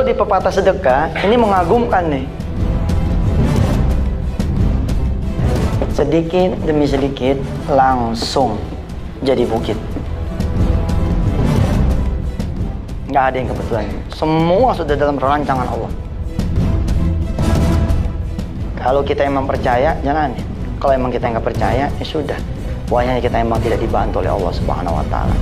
di pepatah sedekah ini mengagumkan nih. Sedikit demi sedikit langsung jadi bukit. Nggak ada yang kebetulan. Semua sudah dalam rancangan Allah. Kalau kita emang percaya, jalan. Kalau emang kita nggak percaya, ya sudah. Pokoknya kita emang tidak dibantu oleh Allah Subhanahu wa Ta'ala.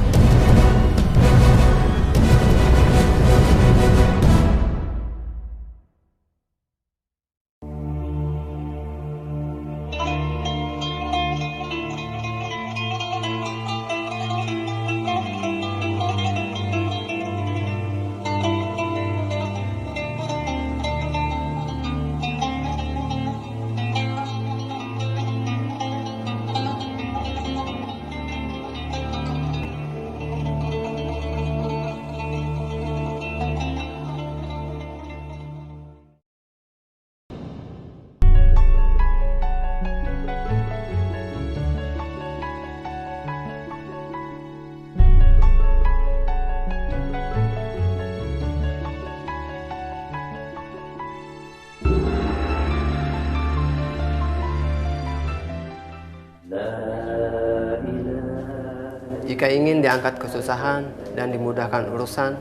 Jika ingin diangkat kesusahan dan dimudahkan urusan,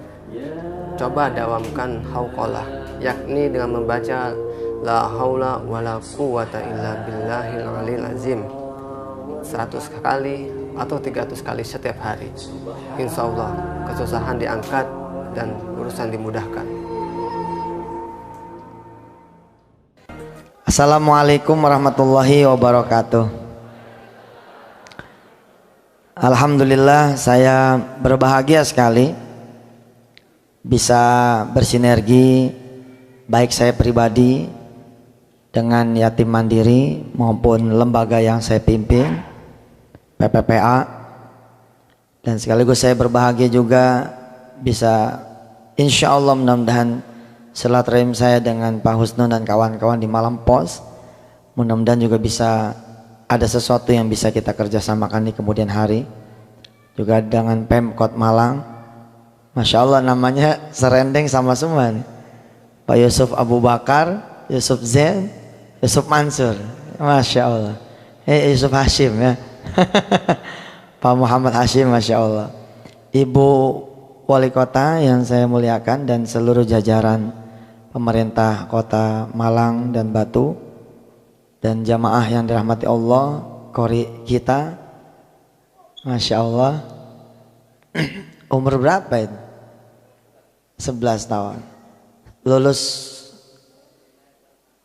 coba dawamkan hauqalah, yakni dengan membaca la haula wala quwata illa billahil aliyil azim 100 kali atau 300 kali setiap hari. Insya Allah kesusahan diangkat dan urusan dimudahkan. Assalamualaikum warahmatullahi wabarakatuh. Alhamdulillah, saya berbahagia sekali bisa bersinergi baik saya pribadi dengan yatim mandiri maupun lembaga yang saya pimpin, PPPA, dan sekaligus saya berbahagia juga bisa insya Allah mudah-mudahan silaturahim saya dengan Pak Husnun dan kawan-kawan di Malam Pos, mudah-mudahan juga bisa ada sesuatu yang bisa kita kerjasamakan di kemudian hari. Juga dengan Pemkot Malang, Masya Allah namanya serendeng sama semua nih. Pak Yusuf Abu Bakar, Yusuf Zain, Yusuf Mansur, Masya Allah. Yusuf Hashim ya. Pak Muhammad Hashim, Masya Allah. Ibu Wali Kota yang saya muliakan dan seluruh jajaran pemerintah Kota Malang dan Batu, dan jamaah yang dirahmati Allah, kori kita, Masya Allah. Umur berapa itu? 11 tahun. Lulus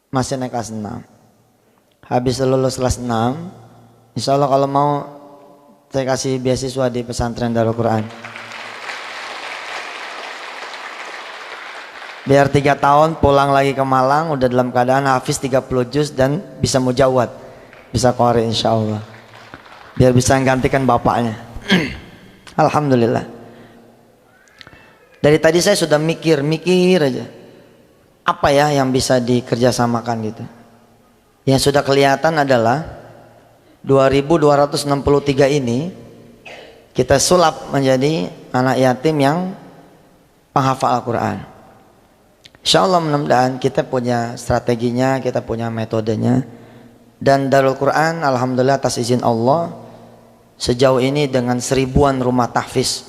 masih naik kelas 6. Habis lulus kelas 6, insya Allah kalau mau saya kasih beasiswa di pesantren Darul Quran. Biar 3 tahun pulang lagi ke Malang udah dalam keadaan hafiz 30 juz dan bisa mujawad, bisa qori insya Allah, biar bisa menggantikan bapaknya. Alhamdulillah. Dari tadi saya sudah mikir aja apa ya yang bisa dikerjasamakan gitu. Yang sudah kelihatan adalah 2263 ini kita sulap menjadi anak yatim yang penghafal Al-Quran. Insya Allah mudah-mudahan kita punya strateginya, kita punya metodenya. Dan Darul Quran alhamdulillah atas izin Allah sejauh ini dengan 1000-an rumah tahfiz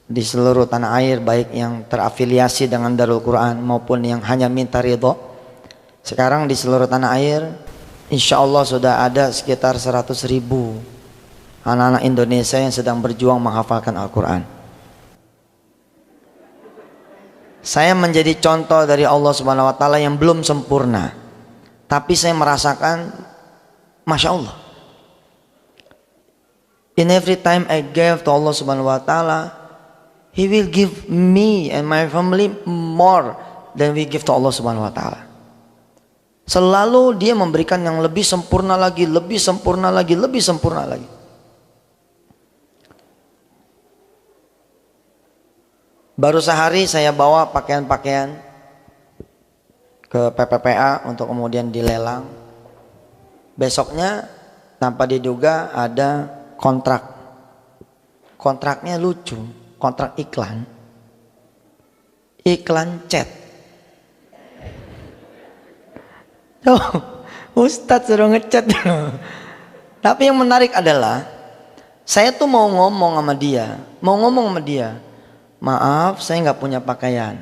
di seluruh tanah air, baik yang terafiliasi dengan Darul Quran maupun yang hanya minta ridho. Sekarang di seluruh tanah air insya Allah sudah ada sekitar 100.000 anak-anak Indonesia yang sedang berjuang menghafalkan Al-Quran. Saya menjadi contoh dari Allah Subhanahu wa Ta'ala yang belum sempurna, tapi saya merasakan Masya Allah, in every time I gave to Allah Subhanahu wa Ta'ala, He will give me and my family more than we give to Allah Subhanahu wa Ta'ala. Selalu Dia memberikan yang lebih sempurna lagi, lebih sempurna lagi, lebih sempurna lagi. Baru sehari saya bawa pakaian-pakaian ke PPPA untuk kemudian dilelang. Besoknya tanpa diduga ada kontrak. Kontraknya lucu, kontrak iklan. Iklan chat. Tuh, Ustadz suruh ngecat. Tapi yang menarik adalah saya tuh mau ngomong sama dia, maaf saya nggak punya pakaian.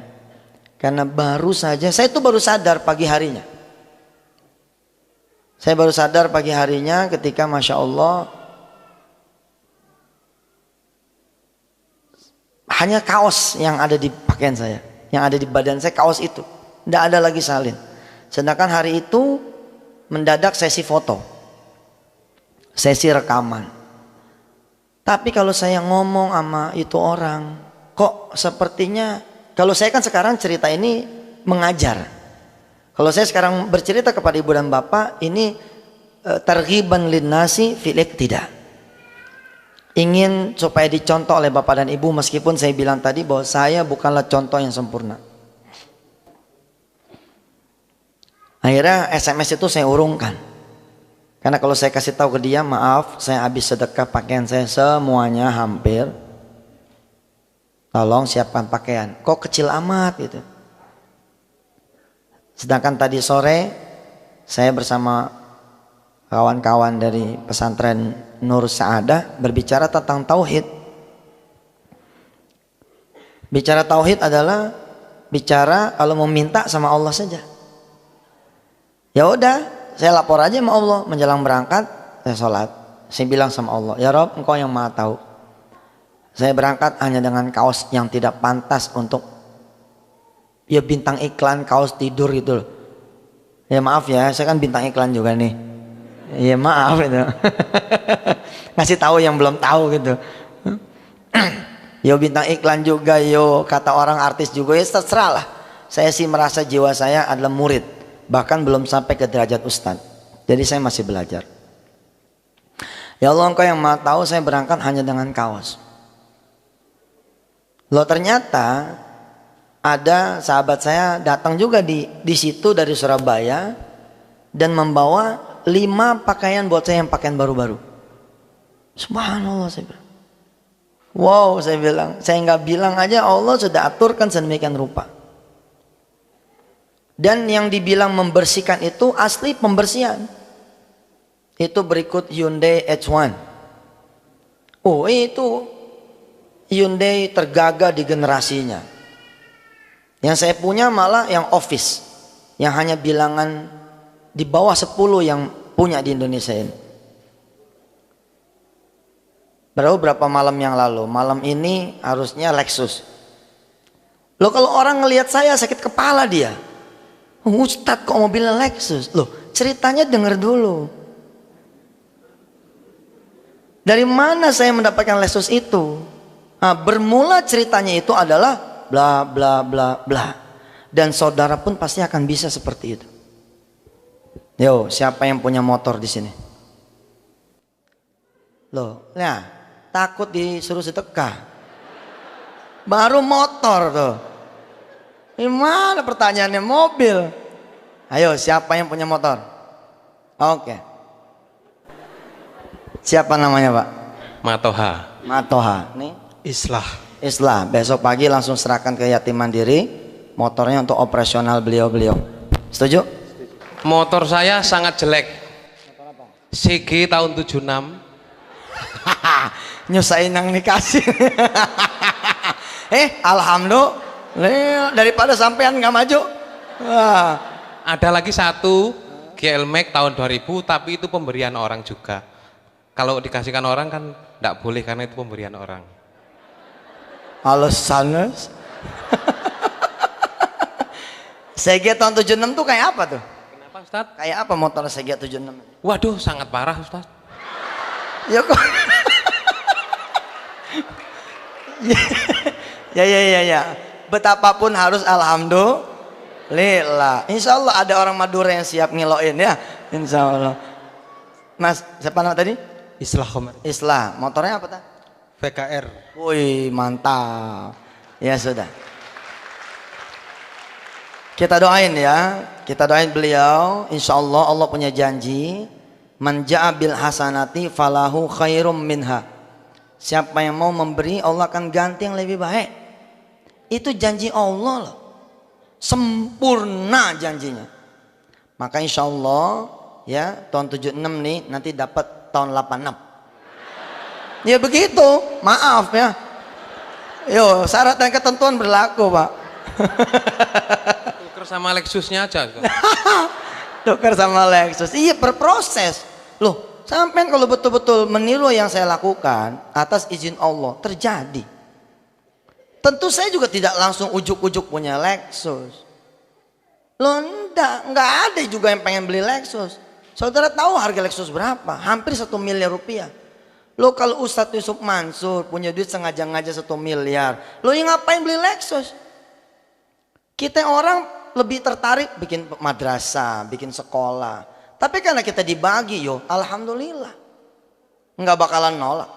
Karena baru saja, saya tuh baru sadar pagi harinya. Saya baru sadar pagi harinya ketika Masya Allah hanya kaos yang ada di pakaian saya, yang ada di badan saya, kaos itu. Tidak ada lagi salin. Sedangkan hari itu mendadak sesi foto, sesi rekaman. Tapi kalau saya ngomong sama itu orang, kok sepertinya, kalau saya kan sekarang cerita ini mengajar. Kalau saya sekarang bercerita kepada ibu dan bapak, ini targhiban linnasi fil iqtida. Ingin supaya dicontoh oleh bapak dan ibu, meskipun saya bilang tadi bahwa saya bukanlah contoh yang sempurna. Akhirnya SMS itu saya urungkan. Karena kalau saya kasih tahu ke dia, maaf saya habis sedekah pakaian saya semuanya hampir. Tolong siapkan pakaian. Kok kecil amat gitu. Sedangkan tadi sore saya bersama kawan-kawan dari pesantren Nur Sa'adah berbicara tentang tauhid. Bicara tauhid adalah bicara kalau mau minta sama Allah saja. Ya udah, saya lapor aja sama Allah menjelang berangkat, saya sholat. Saya bilang sama Allah, ya Rob, Engkau yang Maha tahu. Saya berangkat hanya dengan kaos yang tidak pantas untuk ya bintang iklan kaos tidur gitu loh. Ya maaf ya, saya kan bintang iklan juga nih. Ya maaf itu. Ngasih tahu yang belum tahu gitu. Yo bintang iklan juga, yo kata orang artis juga, ya terserah lah. Saya sih merasa jiwa saya adalah murid, bahkan belum sampai ke derajat ustadz. Jadi saya masih belajar. Ya Allah, Engkau yang Maha tahu, saya berangkat hanya dengan kaos. Loh ternyata ada sahabat saya datang juga di situ dari Surabaya dan membawa 5 pakaian buat saya, yang pakaian baru-baru. Subhanallah, saya bilang. Wow, saya bilang, saya nggak bilang aja Allah sudah aturkan sedemikian rupa. Dan yang dibilang membersihkan itu asli pembersihan. Itu berikut Hyundai H1. Oh itu Hyundai tergagah di generasinya. Yang saya punya malah yang office, yang hanya bilangan di bawah 10 yang punya di Indonesia ini. Berapa malam yang lalu, malam ini harusnya Lexus. Loh kalau orang ngelihat saya sakit kepala dia. Ustadz kok mobilnya Lexus? Loh ceritanya dengar dulu. Dari mana saya mendapatkan Lexus itu? Nah, bermula ceritanya itu adalah bla bla bla bla. Dan saudara pun pasti akan bisa seperti itu. Yo, siapa yang punya motor di sini? Loh, nah, takut disuruh sedekah. Baru motor tuh. Gimana pertanyaannya mobil? Ayo, siapa yang punya motor? Oke. Siapa namanya, Pak? Matoha. Matoha. Nih. Islah. Besok pagi langsung serahkan ke yatim mandiri motornya untuk operasional beliau-beliau. Setuju? Motor saya sangat jelek. CG tahun 76. Nyusahin yang dikasih. Alhamdulillah, daripada sampean nggak maju. Wah. Ada lagi satu GL Max tahun 2000, tapi itu pemberian orang juga. Kalau dikasihkan orang kan tidak boleh karena itu pemberian orang. Alasannya CG tahun 76 tuh kayak apa tuh? Kenapa Ustaz? Kayak apa motor CG 76? Waduh, sangat parah Ustaz. Ya kok. Ya. Betapapun harus alhamdulillah. Insya Allah ada orang Madura yang siap ngiloin ya. Insya Allah. Mas, siapa nama tadi? Islah. Motornya apa tadi? VKR. Wih, mantap. Ya sudah. Kita doain ya. Kita doain beliau. Insya Allah Allah punya janji. Man ja'a bil hasanati falahu khairum minha. Siapa yang mau memberi, Allah akan ganti yang lebih baik. Itu janji Allah loh. Sempurna janjinya. Maka insya Allah ya tahun 76 nih nanti dapat tahun 86. Ya begitu, maaf ya. Yo, syarat dan ketentuan berlaku, Pak. Tuker sama Lexusnya aja. Tukar sama Lexus. Iya, berproses. Loh, sampai kalau betul-betul meniru yang saya lakukan atas izin Allah terjadi. Tentu saya juga tidak langsung ujuk-ujuk punya Lexus. Loh, enggak ada juga yang pengen beli Lexus. Saudara tahu harga Lexus berapa? Hampir 1 miliar rupiah. Lo kalau Ustadz Yusuf Mansur punya duit sengaja-ngaja 1 miliar. Lo yang ngapain beli Lexus? Kita orang lebih tertarik bikin madrasah, bikin sekolah. Tapi karena kita dibagi yo, alhamdulillah. Nggak bakalan nolak.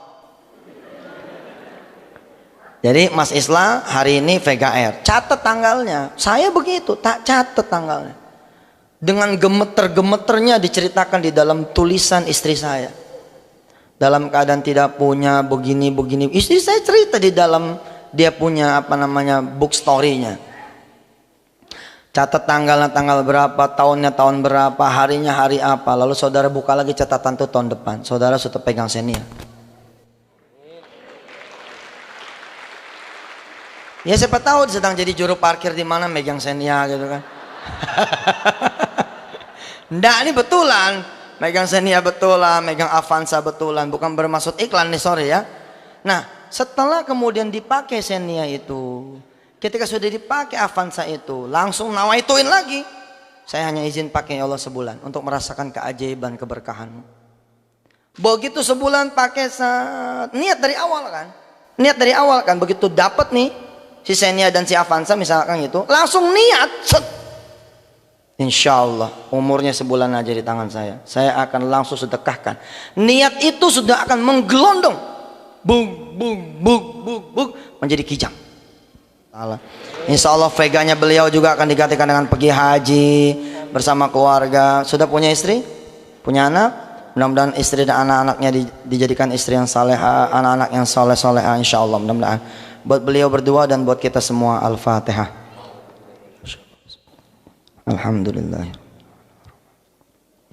Jadi Mas Islah hari ini Vega Air. Catat tanggalnya. Saya begitu, tak catat tanggalnya. Dengan gemeter-gemeternya diceritakan di dalam tulisan istri saya. Dalam keadaan tidak punya begini-begini. Istri saya cerita di dalam dia punya apa namanya book story-nya. Catat tanggalnya tanggal berapa, tahunnya tahun berapa, harinya hari apa. Lalu saudara buka lagi catatan itu tahun depan. Saudara sudah pegang senior. Ya siapa tahu sedang jadi juru parkir di mana megang senior gitu kan. Nggak, ini betulan. Megang Xenia betulan, megang Avanza betulan, bukan bermaksud iklan nih, sorry ya. Nah, setelah kemudian dipakai Xenia itu, ketika sudah dipakai Avanza itu, langsung nawaituin lagi. Saya hanya izin pakai ya Allah sebulan untuk merasakan keajaiban keberkahanmu. Begitu sebulan pakai niat dari awal kan? Niat dari awal kan, begitu dapat nih si Xenia dan si Avanza misalkan gitu, langsung niat. Insya Allah umurnya sebulan aja di tangan saya akan langsung sedekahkan. Niat itu sudah akan menggelondong, bung bung bung bung bung menjadi kijang. Insya Allah veganya beliau juga akan digantikan dengan pergi haji bersama keluarga. Sudah punya istri, punya anak. Mudah-mudahan istri dan anak-anaknya dijadikan istri yang saleha, anak-anak yang soleh-soleha. Insya Allah mudah-mudahan. Buat beliau berdua dan buat kita semua, Al-Fatihah. Alhamdulillah.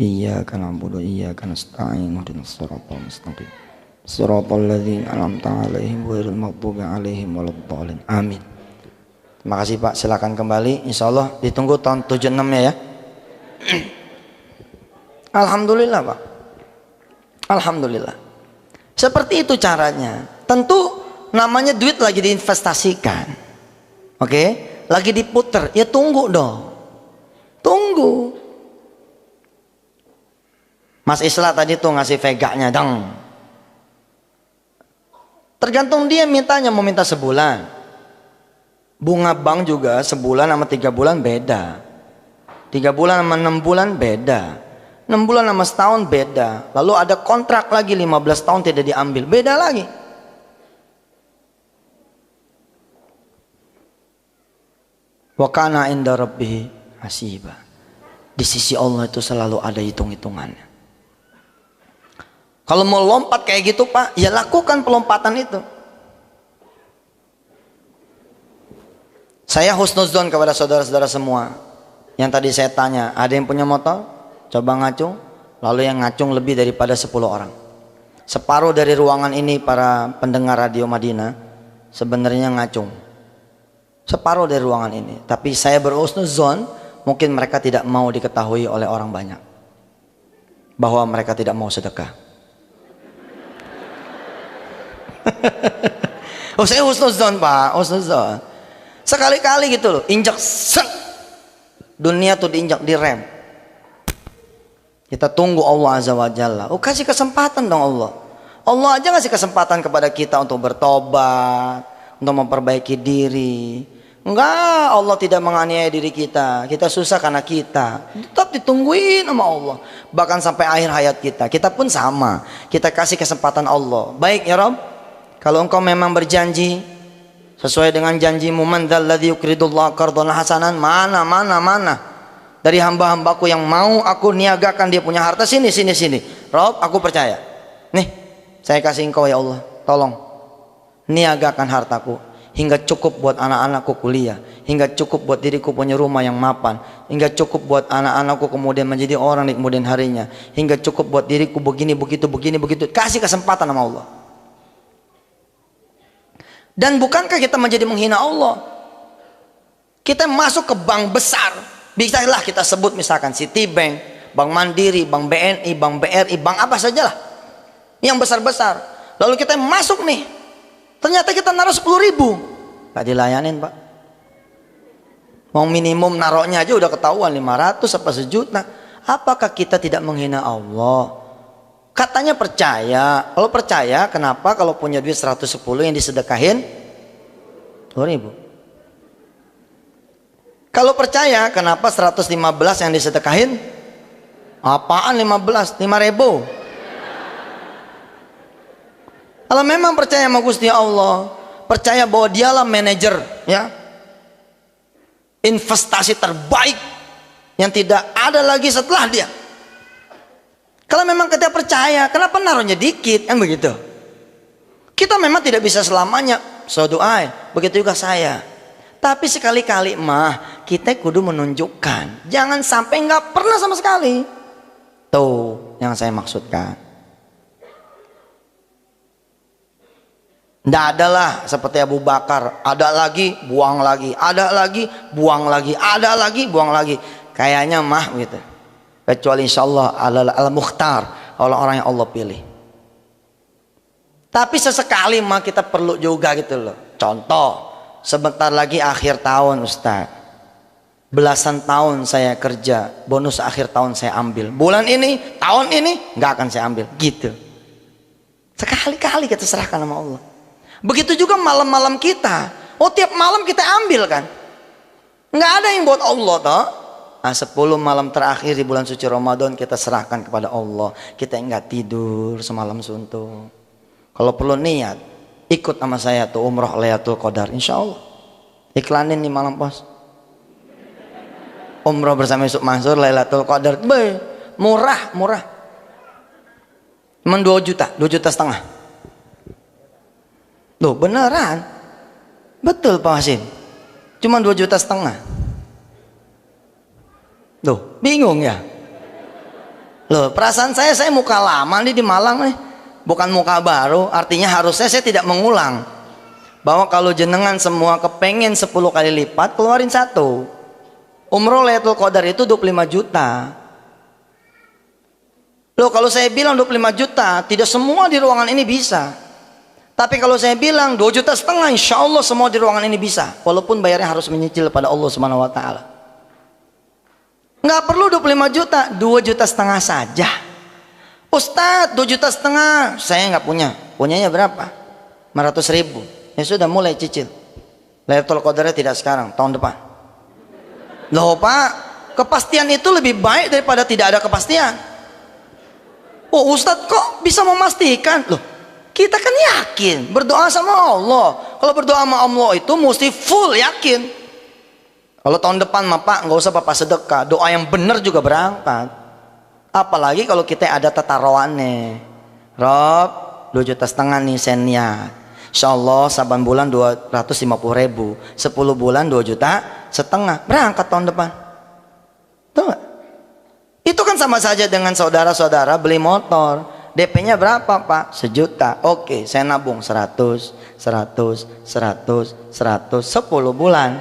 Iyyaka na'budu wa iyyaka nasta'in ihdinas siratal mustaqim. Shiratal ladzina an'amta 'alaihim ghairil maghdubi 'alaihim waladdallin. Amin. Terima kasih Pak, silakan kembali. Insyaallah ditunggu tahun 76 ya. Alhamdulillah Pak. Alhamdulillah. Seperti itu caranya. Tentu namanya duit lagi diinvestasikan. Oke? Lagi diputer, ya tunggu dong. Tunggu. Mas Islah tadi tuh ngasih veganya dong. Tergantung dia mintanya, mau minta sebulan. Bunga bank juga sebulan sama 3 bulan beda. 3 bulan sama 6 bulan beda. 6 bulan sama setahun beda. Lalu ada kontrak lagi 15 tahun tidak diambil, beda lagi. Wa kana inda rabbih hasiba. Di sisi Allah itu selalu ada hitung-hitungannya. Kalau mau lompat kayak gitu Pak, ya lakukan pelompatan itu. Saya husnuzon kepada saudara-saudara semua. Yang tadi saya tanya, ada yang punya motor? Coba ngacung. Lalu yang ngacung lebih daripada 10 orang. Separuh dari ruangan ini para pendengar Radio Madinah sebenarnya ngacung. Separuh dari ruangan ini. Tapi saya berhusnuzon, mungkin mereka tidak mau diketahui oleh orang banyak bahwa mereka tidak mau sedekah. Oh saya husnuzon Pak, husnuzon. Sekali-kali gitu loh, injak set. Dunia tuh diinjak, direm. Kita tunggu Allah Azza wa Jalla. Oh kasih kesempatan dong Allah. Allah aja ngasih kesempatan kepada kita untuk bertobat, untuk memperbaiki diri. Enggak, Allah tidak menganiaya diri kita. Kita susah karena kita. Tetap ditungguin sama Allah. Bahkan sampai akhir hayat kita. Kita pun sama. Kita kasih kesempatan Allah. Baik ya Rabb. Kalau engkau memang berjanji sesuai dengan janjimu, man dzalladzi yuqridullaha qardan hasanan, mana dari hamba-hambaku yang mau aku niagakan dia punya harta, sini Rabb, aku percaya. Nih, saya kasih engkau ya Allah. Tolong niagakan hartaku. hingga cukup buat anak-anakku kuliah, hingga cukup buat diriku punya rumah yang mapan, hingga cukup buat anak-anakku kemudian menjadi orang di kemudian harinya, hingga cukup buat diriku begini begitu. Kasih kesempatan sama Allah. Dan bukankah kita menjadi menghina Allah? Kita masuk ke bank besar, bisalah kita sebut misalkan Citibank, Bank Mandiri, Bank BNI, Bank BRI, bank apa sajalah yang besar-besar. Lalu kita masuk nih, ternyata kita naruh 10.000, gak dilayanin Pak. Mau minimum naruhnya aja udah ketahuan 500 apa sejuta. Apakah kita tidak menghina Allah? Katanya percaya. Kalau percaya, kenapa kalau punya duit 110 yang disedekahin 2.000? Kalau percaya, kenapa 115 yang disedekahin? Apaan 15? 5.000. Kalau memang percaya sama Gusti Allah, percaya bahwa dialah manajer, ya, investasi terbaik yang tidak ada lagi setelah dia. Kalau memang kita percaya, kenapa naruhnya dikit? Kan begitu. Kita memang tidak bisa selamanya. So doa, begitu juga saya. Tapi sekali-kali mah kita kudu menunjukkan, jangan sampai nggak pernah sama sekali. Tuh yang saya maksudkan. Nggak adalah seperti Abu Bakar, ada lagi buang lagi, ada lagi buang lagi, ada lagi buang lagi. Kayaknya mah gitu. Kecuali insyaallah al-mukhtar, orang-orang yang Allah pilih. Tapi sesekali mah kita perlu juga gitu loh. Contoh, sebentar lagi akhir tahun Ustaz, belasan tahun saya kerja, bonus akhir tahun saya ambil, bulan ini, tahun ini nggak akan saya ambil, gitu. Sekali-kali kita serahkan sama Allah. Begitu juga malam-malam kita, tiap malam kita ambil kan, nggak ada yang buat Allah toh. Nah, 10 malam terakhir di bulan suci Ramadan kita serahkan kepada Allah. Kita nggak tidur semalam suntuk. Kalau perlu niat, ikut sama saya tuh umroh Lailatul Qadar, insya Allah. Iklanin nih malam pos. Umroh bersama Yusuf Mansur Lailatul Qadar, murah. Cuman 2 juta, 2 juta setengah. Loh beneran? Betul Pak Hasim. Cuman 2 juta setengah. Loh bingung ya? Loh perasaan saya muka lama nih di Malang nih, bukan muka baru. Artinya harusnya saya tidak mengulang, bahwa kalau jenengan semua kepengen 10 kali lipat, keluarin 1. Umroh Lailatul Qadar itu 25 juta. Loh kalau saya bilang 25 juta, tidak semua di ruangan ini bisa. Tapi kalau saya bilang 2 juta setengah, insya Allah semua di ruangan ini bisa. Walaupun bayarnya harus menyicil pada Allah Subhanahu Wa Taala. Nggak perlu 25 juta, 2 juta setengah saja. Ustadz 2 juta setengah saya nggak punya. Punyanya berapa? 500.000. Ya sudah mulai cicil. Lailatul Qadarnya tidak sekarang, tahun depan. Loh Pak, kepastian itu lebih baik daripada tidak ada kepastian. Oh Ustadz kok bisa memastikan? Loh kita kan yakin berdoa sama Allah. Kalau berdoa sama Allah itu mesti full yakin. Kalau tahun depan mah Pak nggak usah Bapak sedekah, doa yang benar juga berangkat. Apalagi kalau kita ada tataroannya, Rob 2 juta setengah nih saya niat, insya Allah saban bulan 250.000, 10 bulan 2 juta setengah, berangkat tahun depan. Tuh gak? Itu kan sama saja dengan saudara-saudara beli motor, DP-nya berapa Pak? 1 juta. Oke saya nabung 100, 10 bulan.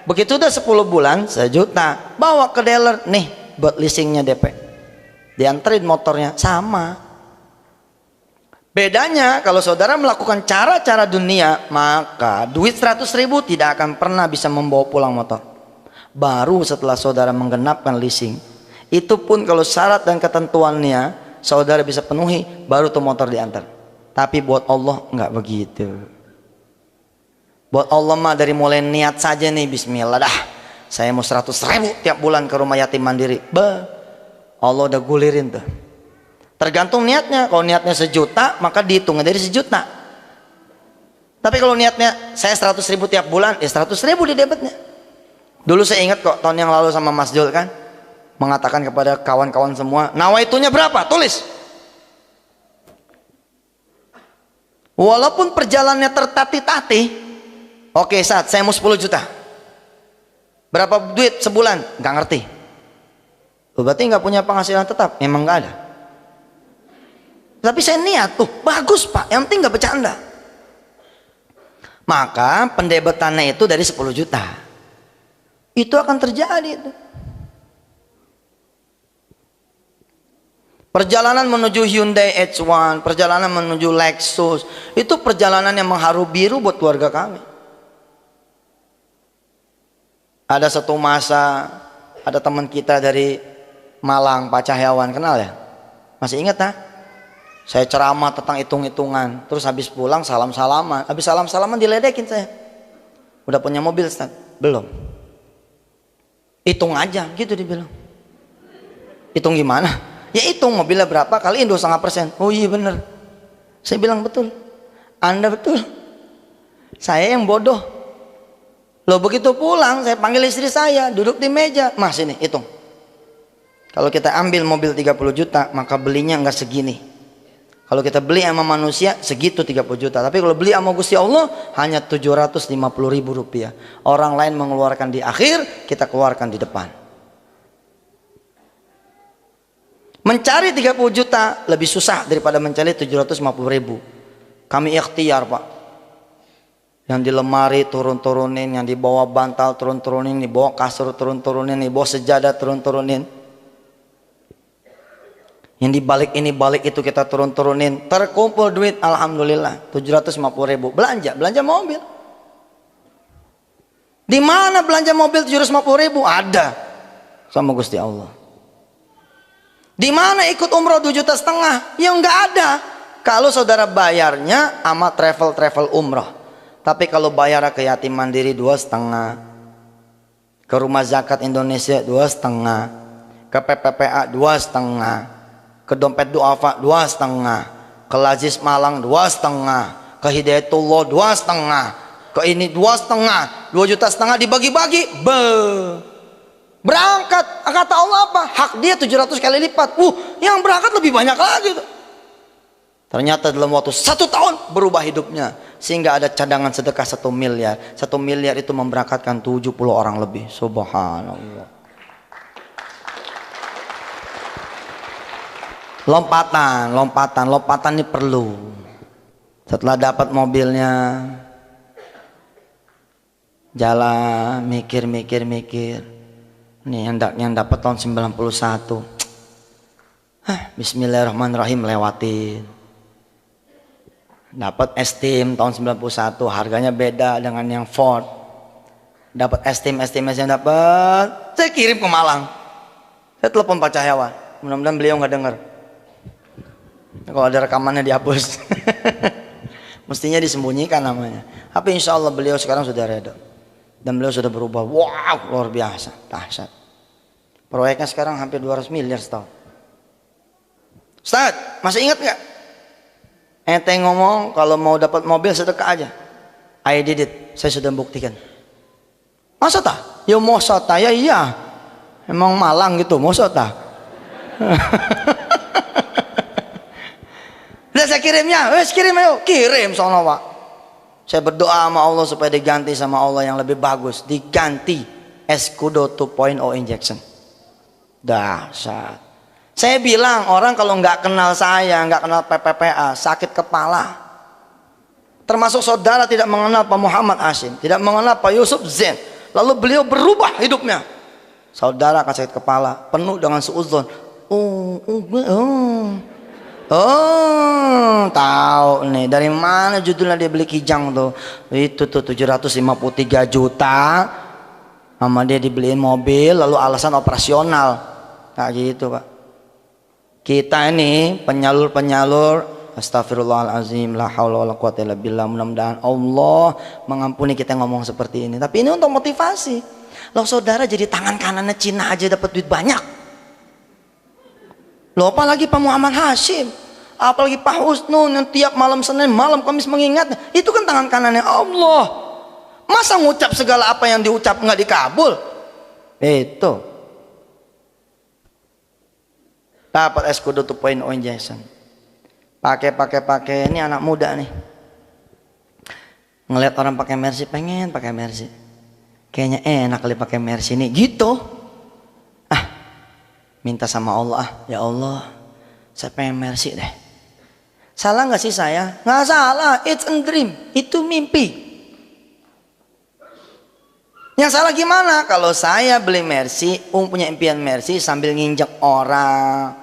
Begitu udah 10 bulan 1 juta, bawa ke dealer nih buat leasingnya DP, dianterin motornya. Sama bedanya kalau saudara melakukan cara-cara dunia, maka duit 100.000 tidak akan pernah bisa membawa pulang motor. Baru setelah saudara menggenapkan leasing, itu pun kalau syarat dan ketentuannya saudara bisa penuhi, baru tuh motor diantar. Tapi buat Allah nggak begitu. Buat Allah mah dari mulai niat saja nih, bismillah dah, saya mau 100.000 tiap bulan ke rumah yatim mandiri. Allah udah gulirin tuh. Tergantung niatnya. Kalau niatnya 1 juta, maka dihitungnya dari 1 juta. Tapi kalau niatnya saya 100.000 tiap bulan, ya 100.000 di debitnya. Dulu saya ingat kok tahun yang lalu sama Mas Jul kan, mengatakan kepada kawan-kawan semua, nawaitunya berapa? Tulis. Walaupun perjalanannya tertatih-tatih, Oke Ustaz, saya mau 10 juta. Berapa duit sebulan? Nggak ngerti. Berarti nggak punya penghasilan tetap? Memang nggak ada. Tapi saya niat, bagus Pak, yang penting nggak bercanda. Maka pendebetannya itu dari 10 juta. Itu akan terjadi itu. Perjalanan menuju Hyundai H1, perjalanan menuju Lexus, itu perjalanan yang mengharu biru buat keluarga kami. Ada satu masa, ada teman kita dari Malang, Pak Cahyawan, kenal ya? Masih ingat ha? Saya ceramah tentang hitung-hitungan, terus habis pulang salam-salaman, habis salam-salaman diledekin saya. Udah punya mobil Ustaz? Belum. Hitung aja, gitu dibilang. Hitung gimana? Ya hitung mobilnya berapa, kaliin 2,5%. Oh iya bener. Saya bilang betul. Anda betul. Saya yang bodoh. Loh begitu pulang, saya panggil istri saya, duduk di meja. Mas ini, hitung. Kalau kita ambil mobil 30 juta, maka belinya nggak segini. Kalau kita beli sama manusia, segitu 30 juta. Tapi kalau beli sama Gusti Allah, hanya 750.000 rupiah. Orang lain mengeluarkan di akhir, kita keluarkan di depan. Mencari 30 juta lebih susah daripada mencari 750.000. Kami ikhtiar Pak. Yang di lemari turun-turunin, yang di bawah bantal turun-turunin, di bawah kasur turun-turunin, di bawah sejadah turun-turunin. Yang di balik ini balik itu kita turun-turunin. Terkumpul duit alhamdulillah 750.000. Belanja mobil. Di mana belanja mobil 750.000? Ada sama Gusti Allah. Di mana ikut umroh 2,5 juta? Ya enggak ada. Kalau saudara bayarnya sama travel umroh. Tapi kalau bayar ke yatim mandiri 2,5, ke rumah zakat Indonesia 2,5, ke PPPA 2,5, ke dompet duafa 2,5, ke Lazis Malang 2,5, ke Hidayatullah 2,5, ke ini 2,5, 2,5 juta dibagi-bagi, berangkat. Kata Allah apa? Hak dia 700 kali lipat. Yang berangkat lebih banyak lagi tuh. Ternyata dalam waktu 1 tahun berubah hidupnya, sehingga ada cadangan sedekah 1 miliar. 1 miliar itu memberangkatkan 70 orang lebih. Subhanallah. Lompatan ini perlu. Setelah dapat mobilnya, jalan mikir. Nih yang dapat tahun 91. Bismillahirrahmanirrahim lewatin. Dapat S-Team tahun 91, harganya beda dengan yang Ford. Dapat S-Team yang dapat, saya kirim ke Malang. Saya telepon Pak Cahyawan, mudah-mudahan beliau nggak dengar. Kalau ada rekamannya dihapus. Mestinya disembunyikan namanya. Tapi insya Allah beliau sekarang sudah reda. Dan beliau sudah berubah. Wow, luar biasa, dahsyat. Proyeknya sekarang hampir 200 miliar setahun. Ustaz, masih ingat nggak? Ente ngomong kalau mau dapat mobil sedekah aja. I did it, saya sudah buktikan. Masa tak? Ya masa tak? Ya iya. Emang Malang gitu, masa tak? Udah saya kirimnya, kirim ayo, kirim sono Pak. Saya berdoa sama Allah supaya diganti sama Allah yang lebih bagus, diganti Escudo 2.0 injection. Dahsyat. Saya bilang orang kalau nggak kenal saya, nggak kenal PPPA, sakit kepala. Termasuk saudara tidak mengenal Pak Muhammad Hashim, tidak mengenal Pak Yusuf Zain. Lalu beliau berubah hidupnya. Saudara akan sakit kepala, penuh dengan suudzon. Tahu nih dari mana judulnya dia beli kijang tuh? Itu tuh 753 juta. Sama dia dibeliin mobil, lalu alasan operasional. Kayak gitu Pak. Kita ini penyalur-penyalur, astagfirullahalazim, la haula wala quwata illa billah. Mudah-mudahan Allah mengampuni kita ngomong seperti ini. Tapi ini untuk motivasi. Loh saudara jadi tangan kanannya Cina aja dapat duit banyak. Loh apalagi Pak Muhammad Hashim, apalagi Pak Husnun yang tiap malam Senin, malam Kamis mengingatnya. Itu kan tangan kanannya Allah. Masa ngucap segala apa yang diucap nggak dikabul? Itu. Dapat Escudo 2.0 injection. Pakai ini anak muda nih. Ngeliat orang pakai Mercy, pengen pakai Mercy. Kayaknya enak kali pakai Mercy ini, gitu. Minta sama Allah, ya Allah, saya pengen Mercy deh. Salah nggak sih saya? Nggak salah, it's a dream, itu mimpi. Yang salah gimana? Kalau saya beli Mercy, punya impian Mercy sambil nginjek orang,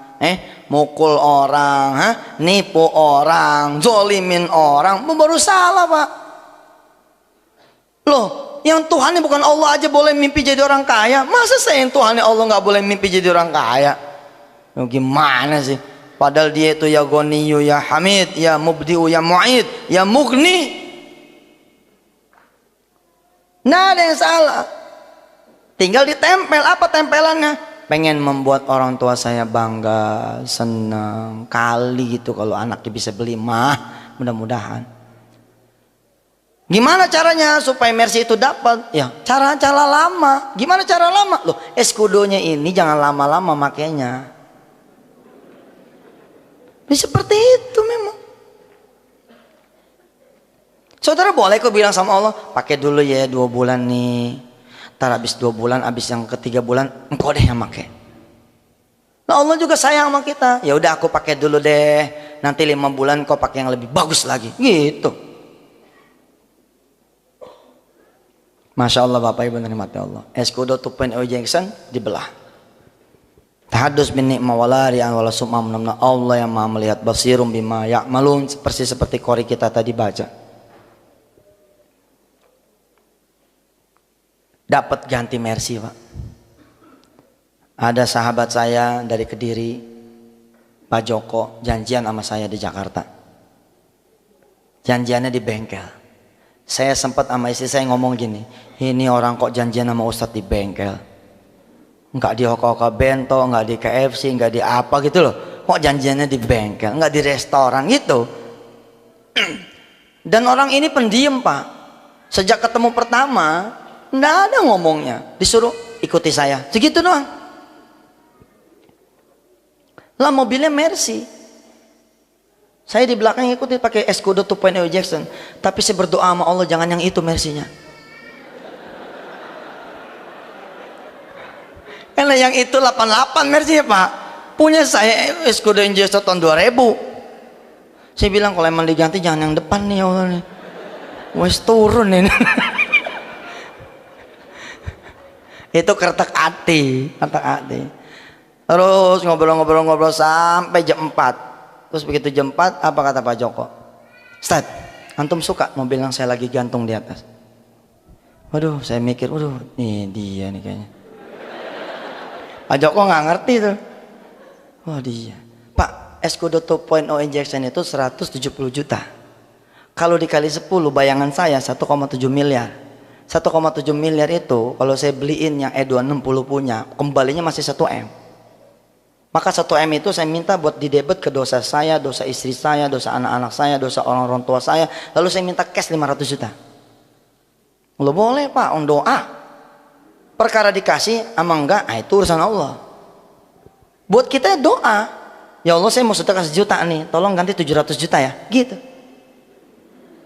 mukul orang, nipu orang, zolimin orang, baru salah Pak. Loh, yang Tuhannya bukan Allah aja boleh mimpi jadi orang kaya, masa saya yang Tuhannya Allah nggak boleh mimpi jadi orang kaya? Gimana sih? Padahal dia itu ya Ghaniyu, ya Hamid, ya Mubdi'u, ya Mu'id, ya Mughni. Nah, ada yang salah. Tinggal ditempel. Apa tempelannya? Pengen membuat orang tua saya bangga, senang kali gitu kalau anaknya bisa beli mah, mudah-mudahan. Gimana caranya supaya Mercy itu dapat? Ya, cara lama. Gimana cara lama? Loh, eskudonya ini jangan lama-lama makainya. Ini seperti itu memang. Saudara boleh kok bilang sama Allah, pakai dulu ya 2 bulan nih. Ntar habis 2 bulan, habis yang ketiga bulan, engkau deh yang pakai. Nah Allah juga sayang sama kita. Ya udah aku pakai dulu deh. Nanti 5 bulan kau pakai yang lebih bagus lagi. Gitu. Masya Allah Bapak Ibu nikmati Allah. Eskudo 2.0 Jackson dibelah. Tahadus bin ni'ma walari an wala summa menamna Allah yang maha melihat basirum bima ya'malun, persis seperti qori kita tadi baca. Dapat ganti Mercy Pak. Ada sahabat saya dari Kediri, Pak Joko, janjian sama saya di Jakarta. Janjiannya di bengkel. Saya sempat sama istri saya ngomong gini, ini orang kok janjian sama Ustadz di bengkel, nggak di Hoka-Hoka Bento, nggak di KFC, nggak di apa gitu loh. Kok janjiannya di bengkel, nggak di restoran gitu. Dan orang ini pendiam Pak. Sejak ketemu pertama nggak ada ngomongnya, disuruh ikuti saya, segitu doang. Lah mobilnya Mercy, saya di belakang ikuti pakai Escudo 2.0 Jackson, tapi saya berdoa sama Allah jangan yang itu Mercy-nya. Karena yang itu 88 Mercy ya Pak. Punya saya Escudo Jackson tahun 2000. Saya bilang kalau emang diganti jangan yang depan nih ya Allah nih. Wes turun ini. Itu kertek hati. Terus ngobrol sampai jam 4. Terus begitu jam 4, apa kata Pak Joko? Ustaz, antum suka mobil yang saya lagi gantung di atas? Waduh, saya mikir, waduh, nih dia nih kayaknya. Pak Joko nggak ngerti tuh. Wah dia. Pak, Escudo 2.0 injection itu 170 juta. Kalau dikali 10, bayangan saya 1,7 miliar. 1,7 miliar itu kalau saya beliin yang E260 punya, kembalinya masih 1 M. Maka 1 M itu saya minta buat didebet ke dosa saya, dosa istri saya, dosa anak-anak saya, dosa orang-orang tua saya. Lalu saya minta cash 500 juta. Lo boleh Pak, on doa. Perkara dikasih ama enggak, itu urusan Allah. Buat kita doa. Ya Allah saya mau sedekah 1 juta nih, tolong ganti 700 juta ya. Gitu.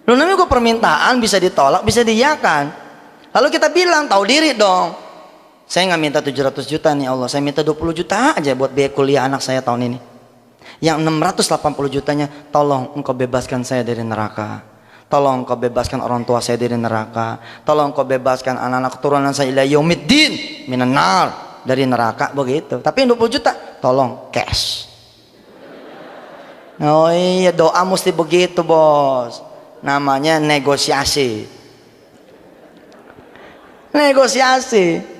Lo namanya gue permintaan bisa ditolak, bisa diiyakan. Lalu kita bilang, tahu diri dong. Saya nggak minta 700 juta nih Allah, saya minta 20 juta aja buat biaya kuliah anak saya tahun ini. Yang 680 jutanya, tolong engkau bebaskan saya dari neraka. Tolong engkau bebaskan orang tua saya dari neraka. Tolong engkau bebaskan anak-anak keturunan saya ila yaumiddin minan nar, dari neraka, begitu. Tapi yang 20 juta, tolong cash. Oh iya, doa mesti begitu bos. Namanya negosiasi. Negosiasi.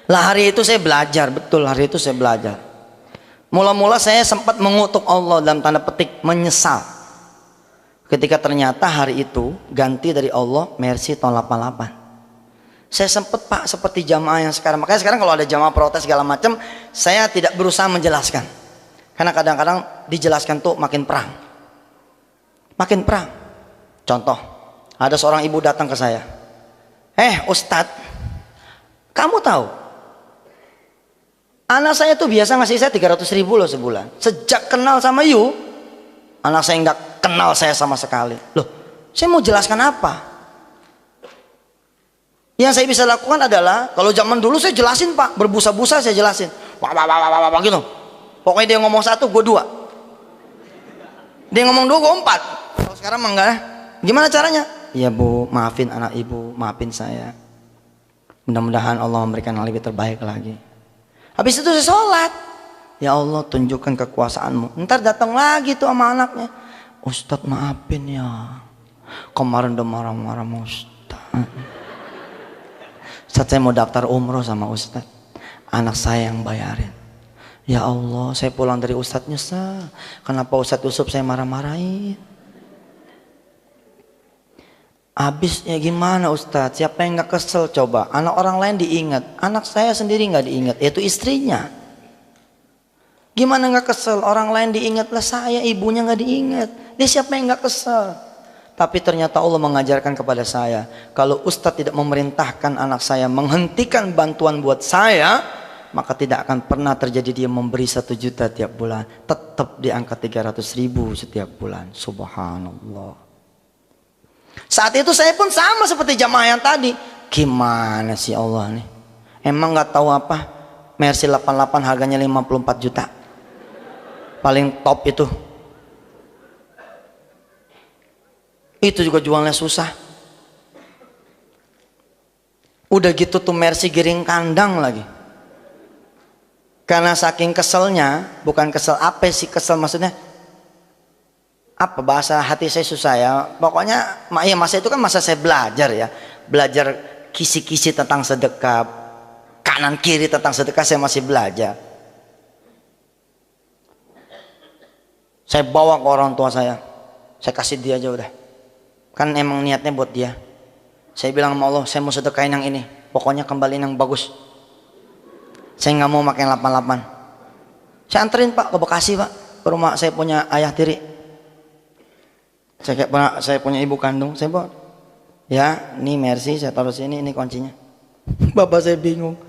Lah hari itu saya belajar, betul hari itu saya belajar. Mula-mula saya sempat mengutuk Allah dalam tanda petik menyesal. Ketika ternyata hari itu ganti dari Allah Mercy tahun 88. Saya sempat Pak seperti jamaah yang sekarang. Makanya sekarang kalau ada jamaah protes segala macam, saya tidak berusaha menjelaskan. Karena kadang-kadang dijelaskan tuh makin perang. Makin perang. Contoh, ada seorang ibu datang ke saya. Ustadz, kamu tahu anak saya tuh biasa ngasih saya 300 ribu loh sebulan. Sejak kenal sama you, anak saya nggak kenal saya sama sekali. Loh, Saya mau jelaskan apa? Yang saya bisa lakukan adalah, kalau zaman dulu saya jelasin Pak, berbusa-busa saya jelasin. Wah gitu. Pokoknya dia ngomong satu, gue dua. Dia ngomong dua, gue empat. Kalau sekarang mah enggak. Gimana caranya? Ya Bu, maafin anak ibu, maafin saya. Mudah-mudahan Allah memberikan yang lebih terbaik lagi. Habis itu saya sholat. Ya Allah, tunjukkan kekuasaanmu. Ntar datang lagi tuh sama anaknya. Ustadz maafin ya. Kemarin udah marah-marah sama Ustadz. Ustadz saya mau daftar umroh sama Ustadz. Anak saya yang bayarin. Ya Allah, saya pulang dari Ustadz nyesel. Kenapa Ustadz Yusuf saya marah-marahin? Habisnya gimana Ustadz? Siapa yang gak kesel coba? Anak orang lain diingat, anak saya sendiri gak diingat, yaitu istrinya. Gimana gak kesel? Orang lain diingat lah, saya ibunya gak diingat. Dia siapa yang gak kesel? Tapi ternyata Allah mengajarkan kepada saya, kalau Ustadz tidak memerintahkan anak saya menghentikan bantuan buat saya, maka tidak akan pernah terjadi dia memberi 1 juta tiap bulan. Tetap diangkat 300.000 setiap bulan. Subhanallah. Saat itu saya pun sama seperti jamaah yang tadi. Gimana sih Allah nih? Emang gak tahu apa? Mercy 88 harganya 54 juta. Paling top itu. Itu juga jualnya susah. Udah gitu tuh Mercy giring kandang lagi. Karena saking keselnya, bukan kesel apa sih kesel maksudnya? Apa bahasa hati saya susah ya. Pokoknya ya masa itu kan masa saya belajar ya. Belajar kisi-kisi tentang sedekah. Kanan kiri tentang sedekah saya masih belajar. Saya bawa ke orang tua saya. Saya kasih dia aja udah. Kan emang niatnya buat dia. Saya bilang sama Allah, saya mau sedekahin yang ini. Pokoknya kembaliin yang bagus. Saya nggak mau pakai 88. Saya anterin Pak ke Bekasi Pak. Ke rumah saya punya ayah tiri. Saya punya ibu kandung. Saya bawa. Ya, ini Mercy saya taruh sini, ini kuncinya. Bapak saya bingung.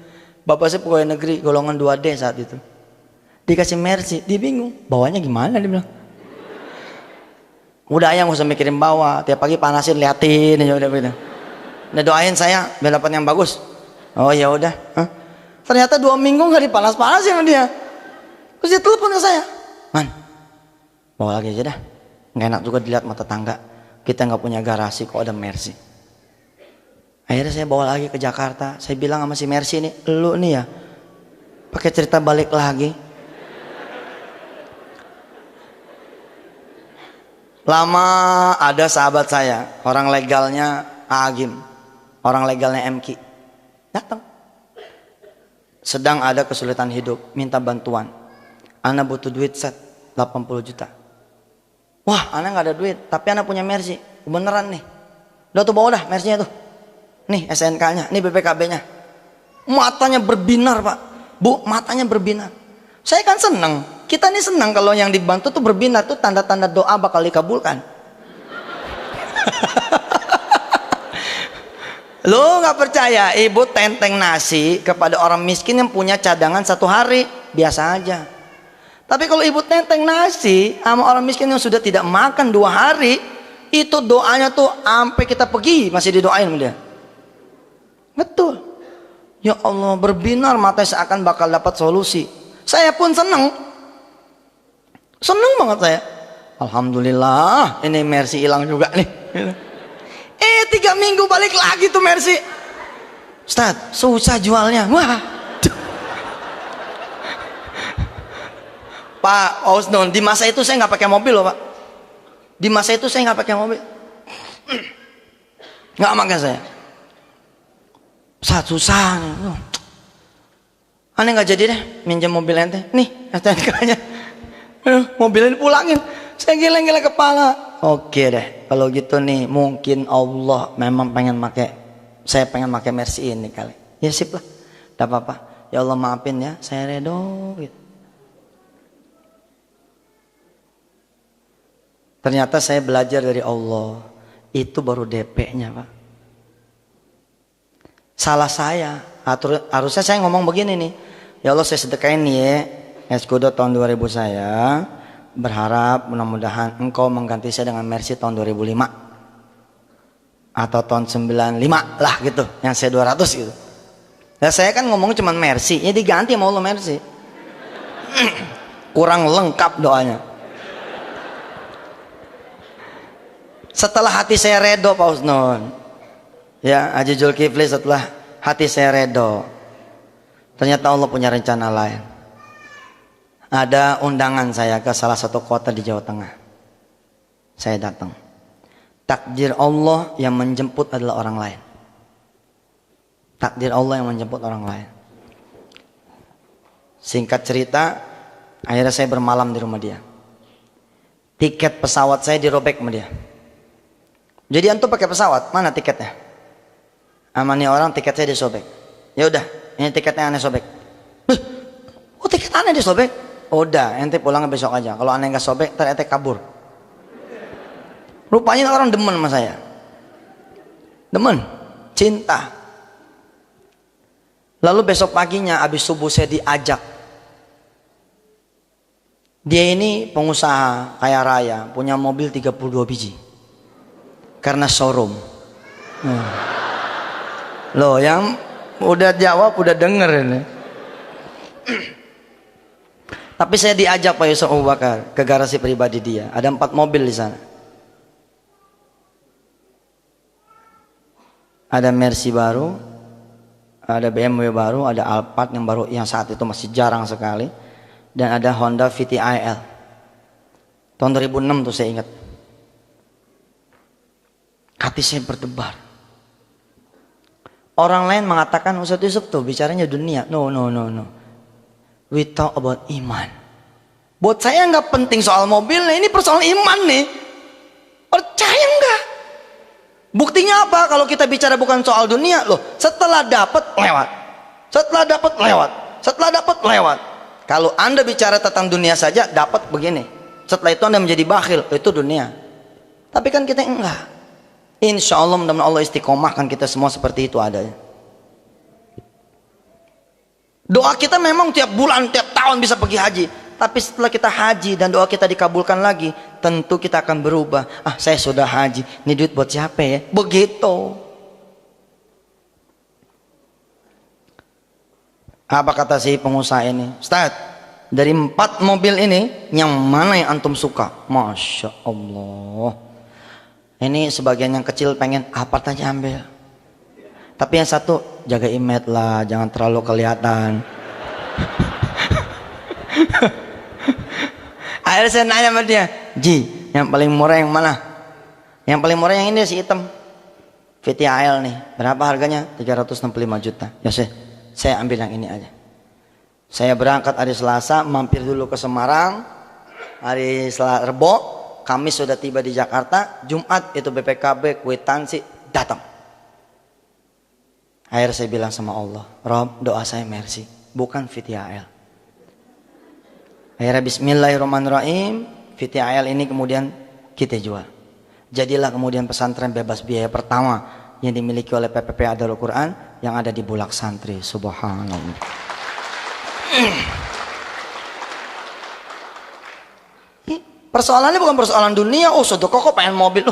Bapak saya pegawai negeri golongan 2D saat itu. Dikasih Mercy, dia bingung. Bawanya gimana dia bilang. Udah ayah nggak usah mikirin bawa. Tiap pagi panasin liatin aja udah begitu. Udah doain saya biar dapat yang bagus. Oh ya udah. Ternyata 2 minggu nggak dipanas-panasin sama dia. Terus dia telepon ke saya. Man, bawa lagi aja dah. Nggak enak juga dilihat mata tangga. Kita nggak punya garasi kok ada Mercy. Akhirnya saya bawa lagi ke Jakarta. Saya bilang sama si Mercy ini, lu nih ya, pakai cerita balik lagi. Lama ada sahabat saya, orang legalnya Agim, orang legalnya MK, datang. Sedang ada kesulitan hidup, minta bantuan. Ana butuh duit set 80 juta. Wah, Ana nggak ada duit, tapi Ana punya Mercy. Beneran nih. Udah tuh bawa dah Mercy-nya tuh. Nih SNK-nya, nih BPKB-nya. Matanya berbinar Pak. Bu, matanya berbinar. Saya kan seneng. Kita nih senang kalau yang dibantu tuh berbinar tuh tanda-tanda doa bakal dikabulkan. Lu nggak percaya? Ibu tenteng nasi kepada orang miskin yang punya cadangan 1 hari, biasa aja. Tapi kalau ibu tenteng nasi sama orang miskin yang sudah tidak makan 2 hari, itu doanya tuh sampai kita pergi masih didoain sama dia. Betul. Ya Allah, berbinar matanya seakan bakal dapat solusi. Saya pun senang. Seneng banget saya. Alhamdulillah, ini Mercy hilang juga nih. 3 minggu balik lagi tuh Mercy. Ustaz, susah jualnya. Wah. Pak Osnon, di masa itu saya nggak pakai mobil loh Pak. Di masa itu saya nggak pakai mobil. Nggak makan saya. Ustaz, susah. Aneh nggak jadi deh minjem mobil ente. Nih STNK-nya. Mobilnya dipulangin. Saya geleng-geleng kepala. Oke deh, kalau gitu nih mungkin Allah memang pengen pakai, saya pengen pakai Mercy ini kali. Ya sip lah, tidak apa-apa. Ya Allah maafin ya, saya redo gitu. Ternyata saya belajar dari Allah. Itu baru DP-nya Pak. Salah saya. Harusnya saya ngomong begini nih. Ya Allah saya sedekain nih ya, Eskudo tahun 2000 saya. Berharap mudah-mudahan engkau mengganti saya dengan Mercy tahun 2005. atau tahun 95 lah gitu, yang saya 200 gitu. Nah, saya kan ngomong cuma Mercy, ya diganti sama Allah Mercy. Kurang lengkap doanya. Setelah hati saya redo Pak Usnun, ya Haji Zulkifli, setelah hati saya redo, ternyata Allah punya rencana lain. Ada undangan saya ke salah satu kota di Jawa Tengah. Saya datang. Takdir Allah yang menjemput adalah orang lain. Takdir Allah yang menjemput orang lain. Singkat cerita, akhirnya saya bermalam di rumah dia. Tiket pesawat saya dirobek sama dia. Jadi antum pakai pesawat, mana tiketnya? Amani orang tiket saya disobek. Ya udah, ini tiketnya aneh sobek. Oh, tiket aneh disobek? Udah, ente pulang besok aja. Kalau aneh nggak sobek, ntar ente kabur. Rupanya orang demen sama saya. Demen, cinta. Lalu besok paginya habis subuh saya diajak. Dia ini pengusaha kaya raya, punya mobil 32 biji. Karena showroom. Loh, yang udah jawab udah denger ini. Tapi saya diajak Pak Yusuf Abu Bakar ke garasi pribadi dia. Ada 4 mobil di sana. Ada Mercy baru, ada BMW baru, ada Alphard yang baru, yang saat itu masih jarang sekali, dan ada Honda VTIL. Tahun 2006 tuh saya ingat. Hati saya berdebar. Orang lain mengatakan Ustaz Yusuf tuh bicaranya dunia. No. We talk about iman. Buat saya nggak penting soal mobilnya, ini persoalan iman nih. Percaya nggak? Buktinya apa? Kalau kita bicara bukan soal dunia, loh. Setelah dapat lewat. Setelah dapat lewat. Setelah dapat lewat. Kalau Anda bicara tentang dunia saja, dapat begini. Setelah itu Anda menjadi bakhil, itu dunia. Tapi kan kita enggak. Insya Allah mudah-mudahan Allah istiqomahkan kita semua seperti itu adanya. Doa kita memang tiap bulan, tiap tahun bisa pergi haji. Tapi setelah kita haji dan doa kita dikabulkan lagi, tentu kita akan berubah. Ah, saya sudah haji, ini duit buat siapa ya? Begitu. Apa kata si pengusaha ini? Ustaz, dari 4 mobil ini, yang mana yang antum suka? Masya Allah. Ini sebagian yang kecil pengen apa aja ambil. Tapi yang satu, jaga image lah, jangan terlalu kelihatan. Akhirnya saya nanya sama dia, Ji, yang paling murah yang mana? Yang paling murah yang ini si hitam, VTIL nih. Berapa harganya? 365 juta. Ya saya ambil yang ini aja. Saya berangkat hari Selasa, mampir dulu ke Semarang. Hari Rebo, Kamis sudah tiba di Jakarta. Jumat itu BPKB, kwitansi, datang. Akhirnya saya bilang sama Allah, Rob, doa saya Mercy, bukan VTIL. Akhirnya bismillahirrahmanirrahim, VTIL ini kemudian kita jual. Jadilah kemudian pesantren bebas biaya pertama yang dimiliki oleh PPP Darul Quran yang ada di Bulak Santri. Subhanallah. Persoalannya bukan persoalan dunia. Oh, saudara kok pengen mobil.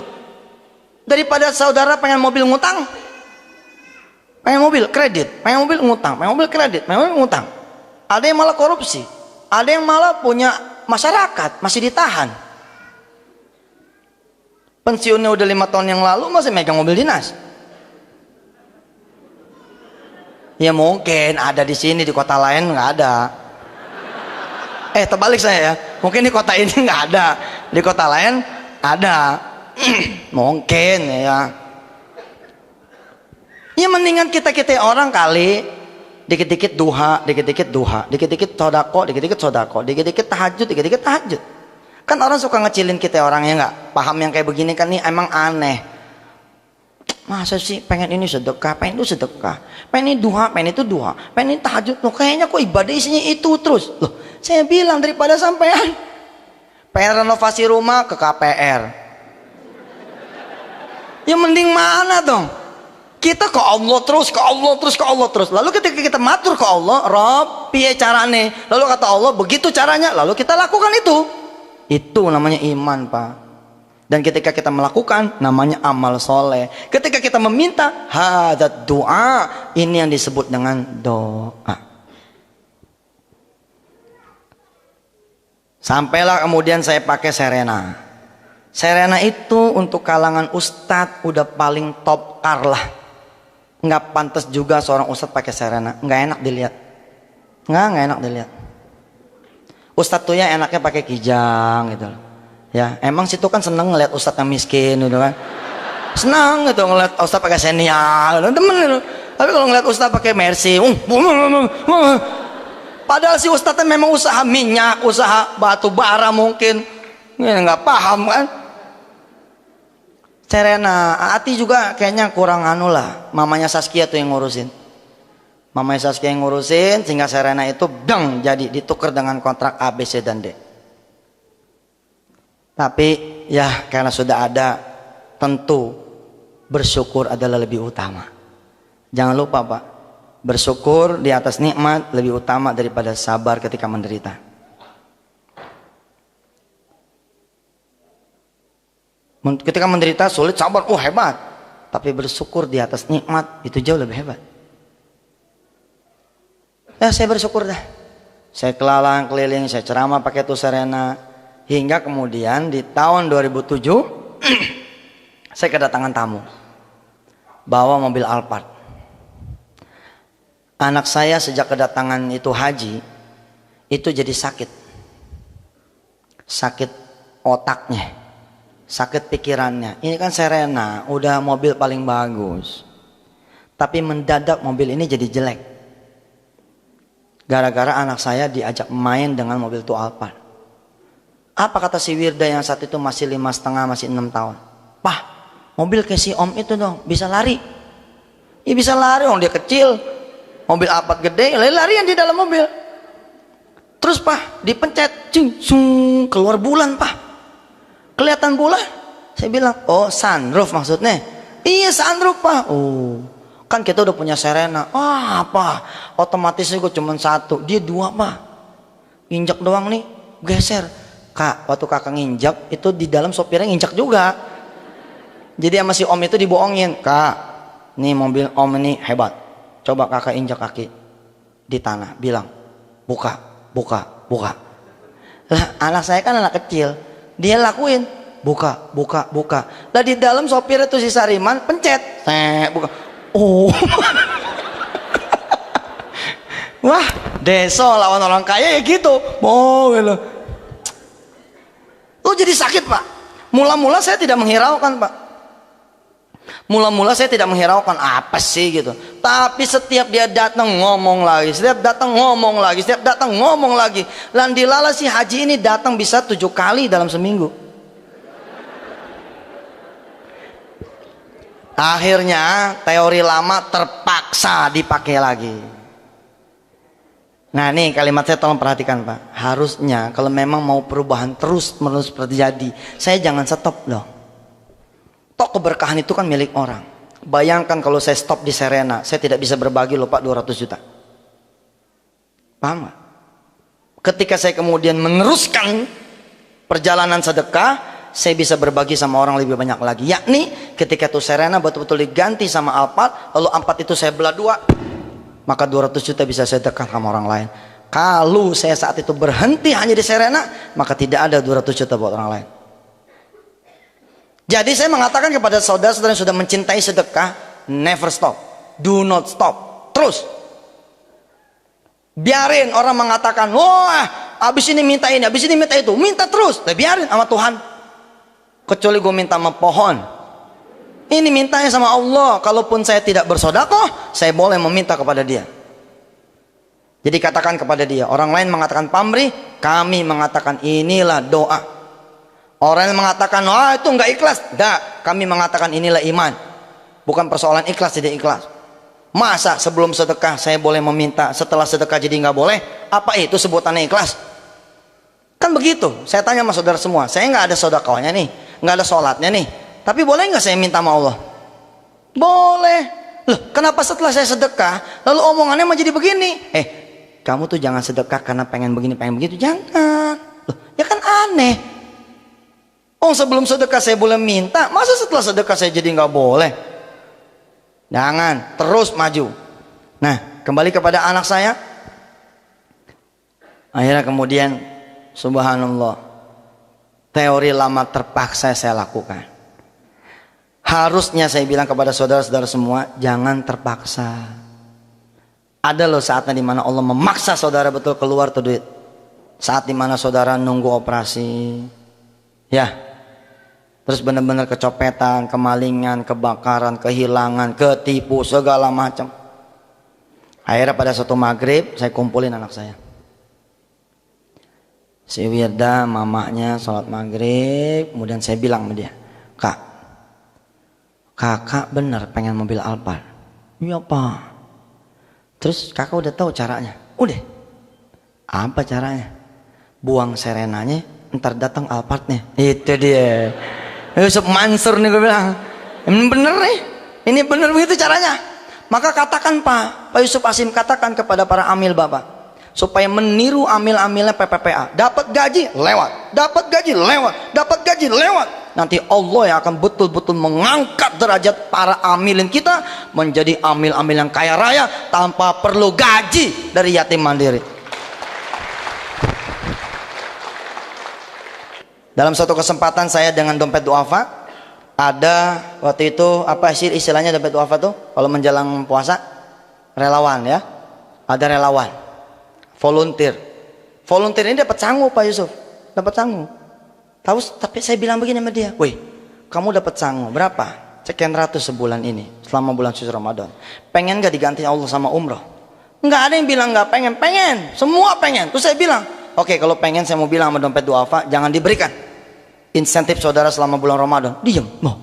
Daripada saudara pengen mobil ngutang, pengen mobil kredit, pengen mobil ngutang, pengen mobil kredit, pengen mobil ngutang. Ada yang malah korupsi, ada yang malah punya masyarakat masih ditahan. Pensiunnya udah 5 tahun yang lalu masih megang mobil dinas. Ya mungkin ada di sini, di kota lain nggak ada. Terbalik saya ya. Mungkin di kota ini nggak ada, di kota lain ada. Mungkin ya. Ya mendingan kita orang kali dikit-dikit duha, dikit-dikit duha, dikit-dikit sodako, dikit-dikit sodako, dikit-dikit tahajud, dikit-dikit tahajud. Kan orang suka ngecilin kita orangnya nggak paham yang kayak begini kan, nih emang aneh. Masa sih pengen ini sedekah, pengen itu sedekah, pengen ini duha, pengen itu duha, pengen ini tahajud. Loh, kayaknya kok ibadah isinya itu terus. Loh, saya bilang daripada sampean pengen renovasi rumah ke KPR, ya mending mana dong? Kita ke Allah terus, ke Allah terus, ke Allah terus. Lalu ketika kita matur ke Allah, Rob, piye carane? Lalu kata Allah, begitu caranya. Lalu kita lakukan itu. Itu namanya iman, Pak. Dan ketika kita melakukan, namanya amal soleh. Ketika kita meminta, hadat doa, ini yang disebut dengan doa. Sampailah kemudian saya pakai Serena. Serena itu untuk kalangan ustadz udah paling top car lah. Nggak pantas juga seorang ustadz pakai Serena. Nggak enak dilihat. Nggak enak dilihat. Ustadz tuh ya enaknya pakai kijang gitu. Ya, emang situ kan seneng ngeliat ustadz yang miskin gitu kan. Senang gitu ngeliat ustadz pakai Xenia, temen gitu. Tapi kalau ngeliat ustadz pakai Mercy, padahal si ustadznya memang usaha minyak, usaha batu bara mungkin. Ya, nggak paham kan. Serena, Ati juga kayaknya kurang anu lah. Mamanya Saskia tuh yang ngurusin. Mamanya Saskia yang ngurusin sehingga Serena itu deng jadi ditukar dengan kontrak A, B, C, dan D. Tapi ya karena sudah ada, tentu bersyukur adalah lebih utama. Jangan lupa Pak, bersyukur di atas nikmat lebih utama daripada sabar ketika menderita. Ketika menderita sulit, sabar, oh hebat. Tapi bersyukur di atas nikmat itu jauh lebih hebat. Ya saya bersyukur dah. Saya kelalang keliling, saya ceramah pakai tuh Serena. Hingga kemudian di tahun 2007 saya kedatangan tamu. Bawa mobil Alphard. Anak saya sejak kedatangan itu haji, itu jadi sakit. Sakit otaknya, sakit pikirannya. Ini kan Serena, udah mobil paling bagus. Tapi mendadak mobil ini jadi jelek. Gara-gara anak saya diajak main dengan mobil itu Alphard. Apa kata si Wirda yang saat itu masih 5,5, masih 6 tahun? Pah, mobil kayak si om itu dong, bisa lari. Ya bisa lari, orang dia kecil. Mobil Alphard gede, lari-larian di dalam mobil. Terus Pak, dipencet, cung, keluar bulan Pak. Kelihatan bulan. Saya bilang, oh sunroof maksudnya. Iya sunroof Pak. Oh, kan kita udah punya Serena. Wah apa? Otomatisnya gue cuma 1, dia 2 Pak. Injak doang nih, geser. Kak, waktu kakak nginjak, itu di dalam sopirnya nginjak juga. Jadi sama si om itu dibohongin. Kak, nih mobil om ini hebat. Coba kakak injak kaki di tanah, bilang buka. Lah anak saya kan anak kecil, dia lakuin buka. Lah di dalam sopir itu si Sariman pencet, buka. Oh, wah deso lawan orang kaya ya gitu. Oh gitu. Lo jadi sakit Pak. Mula-mula saya tidak menghiraukan Pak. Mula-mula saya tidak menghiraukan apa sih gitu. Tapi setiap dia datang ngomong lagi, setiap datang ngomong lagi. Landilala si haji ini datang bisa 7 kali dalam seminggu. Akhirnya teori lama terpaksa dipakai lagi. Nah nih kalimat saya tolong perhatikan Pak. Harusnya kalau memang mau perubahan terus menerus terjadi, saya jangan stop loh. Tok keberkahan itu kan milik orang. Bayangkan kalau saya stop di Serena, saya tidak bisa berbagi loh Pak 200 juta. Paham gak? Ketika saya kemudian meneruskan perjalanan sedekah, saya bisa berbagi sama orang lebih banyak lagi. Yakni ketika tuh Serena betul-betul diganti sama Alphard, lalu Alphard itu saya belah 2, maka 200 juta bisa saya sedekah sama orang lain. Kalau saya saat itu berhenti hanya di Serena, maka tidak ada 200 juta buat orang lain. Jadi saya mengatakan kepada saudara-saudara yang sudah mencintai sedekah, never stop, do not stop, terus. Biarin orang mengatakan, wah abis ini minta ini, abis ini minta itu, minta terus. Nah, biarin sama Tuhan. Kecuali gue minta sama pohon. Ini mintanya sama Allah. Kalaupun saya tidak bersedekah, saya boleh meminta kepada dia. Jadi katakan kepada dia. Orang lain mengatakan pamrih, kami mengatakan inilah doa. Orang yang mengatakan, wah itu enggak ikhlas. Enggak, kami mengatakan inilah iman. Bukan persoalan ikhlas tidak ikhlas. Masa sebelum sedekah saya boleh meminta, setelah sedekah jadi enggak boleh? Apa itu sebutannya ikhlas? Kan begitu. Saya tanya sama saudara semua, saya enggak ada sedekahnya nih, enggak ada sholatnya nih, tapi boleh enggak saya minta sama Allah? Boleh. Loh, kenapa setelah saya sedekah, lalu omongannya mau jadi begini? Kamu tuh jangan sedekah karena pengen begini, pengen begitu. Jangan. Loh, ya kan aneh. Oh, sebelum sedekah saya boleh minta, masa setelah sedekah saya jadi nggak boleh? Jangan, terus maju. Nah, kembali kepada anak saya. Akhirnya kemudian, subhanallah, teori lama terpaksa saya lakukan. Harusnya saya bilang kepada saudara-saudara semua, jangan terpaksa. Ada loh saatnya dimana Allah memaksa saudara betul keluar tuh duit. Saat dimana saudara nunggu operasi, ya, terus benar-benar kecopetan, kemalingan, kebakaran, kehilangan, ketipu, segala macam. Akhirnya pada suatu maghrib saya kumpulin anak saya. Si Wirda, mamanya sholat maghrib, kemudian saya bilang sama dia, Kak, kakak benar pengen mobil Alphard. Iya Pak. Terus kakak udah tahu caranya? Udah. Apa caranya? Buang Serenanya, ntar datang Alphardnya. Itu dia. Yusuf Mansur nih gue bilang, ini bener nih, ini bener begitu caranya. Maka katakan Pak Yusuf Asim, katakan kepada para amil bapak, supaya meniru amil-amilnya PPPA. Dapat gaji lewat, dapat gaji lewat, dapat gaji lewat. Nanti Allah yang akan betul-betul mengangkat derajat para amilin kita menjadi amil-amil yang kaya raya tanpa perlu gaji dari yatim mandiri. Dalam suatu kesempatan saya dengan dompet duafa, ada waktu itu apa sih istilahnya dompet duafa tuh kalau menjelang puasa? Relawan ya. Ada relawan. Volunteer. Volunteer ini dapat sangu Pak Yusuf. Dapat sangu. Tahu, tapi saya bilang begini sama dia, "Woi, kamu dapat sangu berapa? Sekian ratus sebulan ini selama bulan suci Ramadan. Pengen gak diganti Allah sama umroh?" Enggak ada yang bilang enggak pengen, pengen. Semua pengen. Terus saya bilang, "Oke, kalau pengen saya mau bilang sama dompet duafa, jangan diberikan insentif saudara selama bulan Ramadan." Diam. Oh.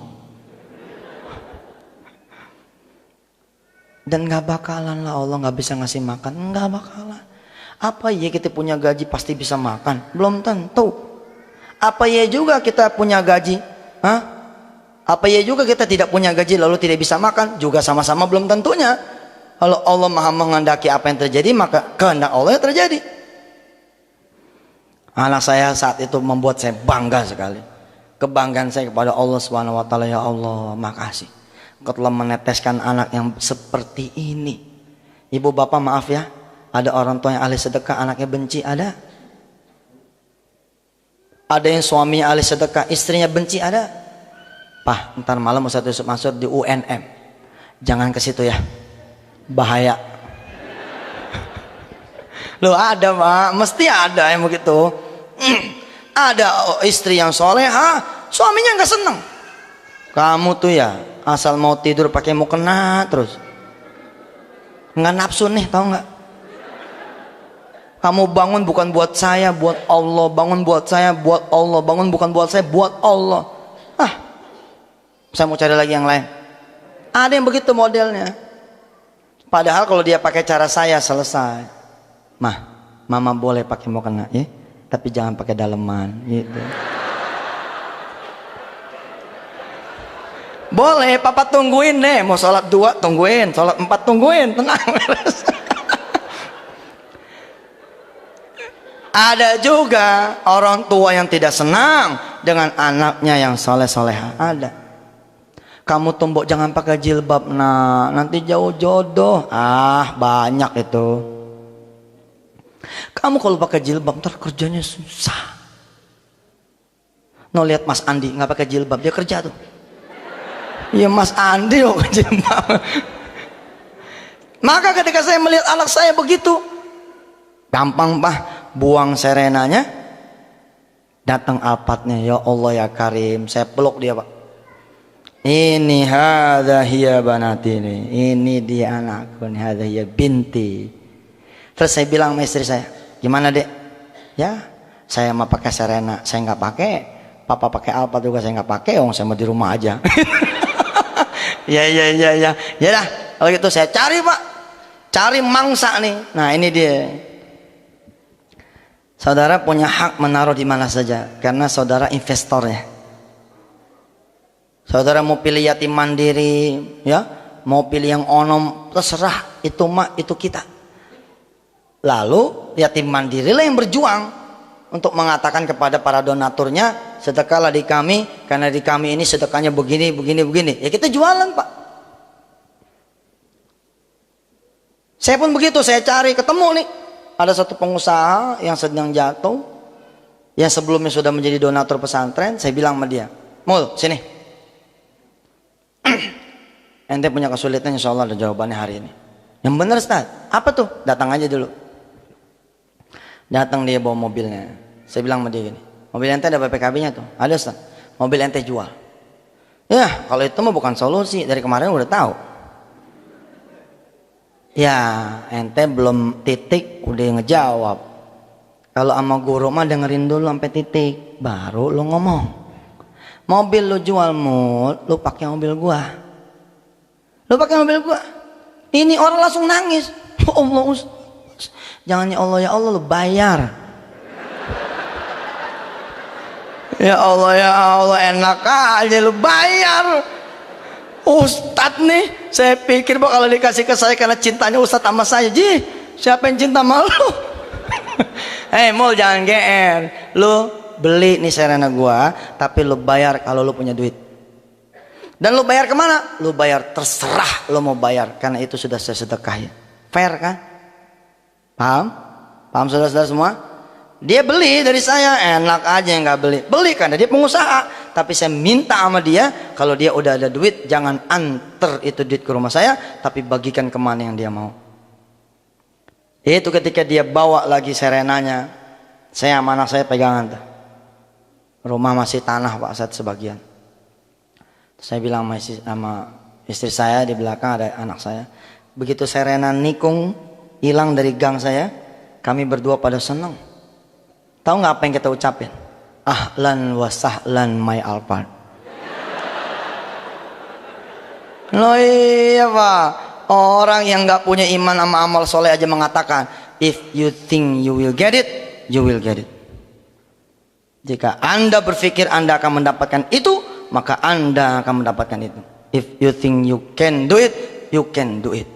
Dan gak bakalan lah Allah gak bisa ngasih makan. Gak bakalan. Apa ya kita punya gaji pasti bisa makan? Belum tentu. Apa ya juga kita punya gaji? Hah? Apa ya juga kita tidak punya gaji lalu tidak bisa makan? Juga sama-sama belum tentunya. Kalau Allah maha menghendaki apa yang terjadi, maka kehendak Allah yang terjadi. Anak saya saat itu membuat saya bangga sekali. Kebanggaan saya kepada Allah Subhanahu wa taala, ya Allah, makasih. Engkau telah meneteskan anak yang seperti ini. Ibu bapak maaf ya, ada orang tua yang ahli sedekah anaknya benci, ada. Ada yang suaminya ahli sedekah istrinya benci, ada. Pak, ntar malam Ustaz Yusuf Mansur di UNM. Jangan ke situ ya. Bahaya. Loh ada Pak, mesti ada yang begitu. Ada istri yang soleha, suaminya nggak seneng. Kamu tuh ya asal mau tidur pakai mukena terus, nggak nafsu nih, tahu nggak? Kamu bangun bukan buat saya, buat Allah. Bangun buat saya, buat Allah. Bangun bukan buat saya, buat Allah. Saya mau cari lagi yang lain. Ada yang begitu modelnya. Padahal kalau dia pakai cara saya selesai. Mama boleh pakai mukena ya, tapi jangan pakai daleman gitu. Boleh, papa tungguin deh. Mau sholat 2 tungguin, sholat 4 tungguin, tenang. Ada juga orang tua yang tidak senang dengan anaknya yang soleh-soleha. Ada. Kamu tumbuk jangan pakai jilbab, nah nanti jauh jodoh. Banyak itu. Kamu kalau pakai jilbab ntar kerjanya susah. No, lihat Mas Andi nggak pakai jilbab, dia kerja tuh. Iya Mas Andi pakai jilbab. Maka ketika saya melihat anak saya begitu, gampang Pak. Buang Serenanya, datang Alphardnya. Ya Allah ya Karim, saya peluk dia Pak. Ini hadza hiya banati, ini dia anakku, ini hadza hiya binti. Terus saya bilang sama istri saya, gimana Dek? Ya, saya mau pakai Serena, saya nggak pakai. Papa pakai Alphard juga saya nggak pakai. Saya mau di rumah aja. Ya. Ya dah, kalau gitu saya cari Pak, cari mangsa nih. Nah ini dia. Saudara punya hak menaruh di mana saja karena saudara investornya. Saudara mau pilih yatim mandiri, ya, mau pilih yang onom, terserah, itu itu kita. Lalu yatim mandiri lah yang berjuang untuk mengatakan kepada para donaturnya, sedekahlah di kami, karena di kami ini sedekahnya begini, begini, begini. Ya kita jualan, Pak. Saya pun begitu, saya cari, ketemu nih. Ada satu pengusaha yang sedang jatuh, yang sebelumnya sudah menjadi donatur pesantren. Saya bilang sama dia, Mul, sini. Ente punya kesulitan, insya Allah ada jawabannya hari ini. Yang benar, Ustaz. Apa tuh? Datang aja dulu. Datang dia bawa mobilnya. Saya bilang sama dia gini, mobil ente ada BPKB-nya tuh? Ada, Ustaz. Mobil ente jual. Ya, kalau itu mah bukan solusi. Dari kemarin udah tahu. Ya, ente belum titik udah ngejawab. Kalau sama guru mah dengerin dulu sampai titik, baru lu ngomong. Mobil lu jual, Mul, lu pakai mobil gua. Lu pakai mobil gua. Ini orang langsung nangis. Ya Allah, Ustaz. Jangan ya Allah, lu bayar. Ya Allah, enak aja lu bayar. Ustadz nih, saya pikir bahwa kalau dikasih ke saya karena cintanya Ustadz sama saya. Ji, siapa yang cinta sama lu? Mul, jangan GR. Lu beli nih Serena gua, tapi lu bayar kalau lu punya duit. Dan lu bayar kemana? Lu bayar terserah lu mau bayar, karena itu sudah saya sedekahin. Fair kan? Paham? Paham saudara-saudara semua? Dia beli dari saya, enak aja yang nggak beli. Beli karena dia pengusaha. Tapi saya minta sama dia, kalau dia udah ada duit, jangan anter itu duit ke rumah saya, tapi bagikan kemana yang dia mau. Itu ketika dia bawa lagi Serenanya, saya sama anak saya pegangan tuh. Rumah masih tanah Pak Ustadz sebagian. Saya bilang sama istri saya, di belakang ada anak saya. Begitu Serena nikung hilang dari gang saya, kami berdua pada senang. Tahu nggak apa yang kita ucapin? Ahlan wa sahlan my Alphard. Loh iya Pak, orang yang nggak punya iman sama amal soleh aja mengatakan, if you think you will get it, you will get it. Jika Anda berpikir Anda akan mendapatkan itu, maka Anda akan mendapatkan itu. If you think you can do it, you can do it.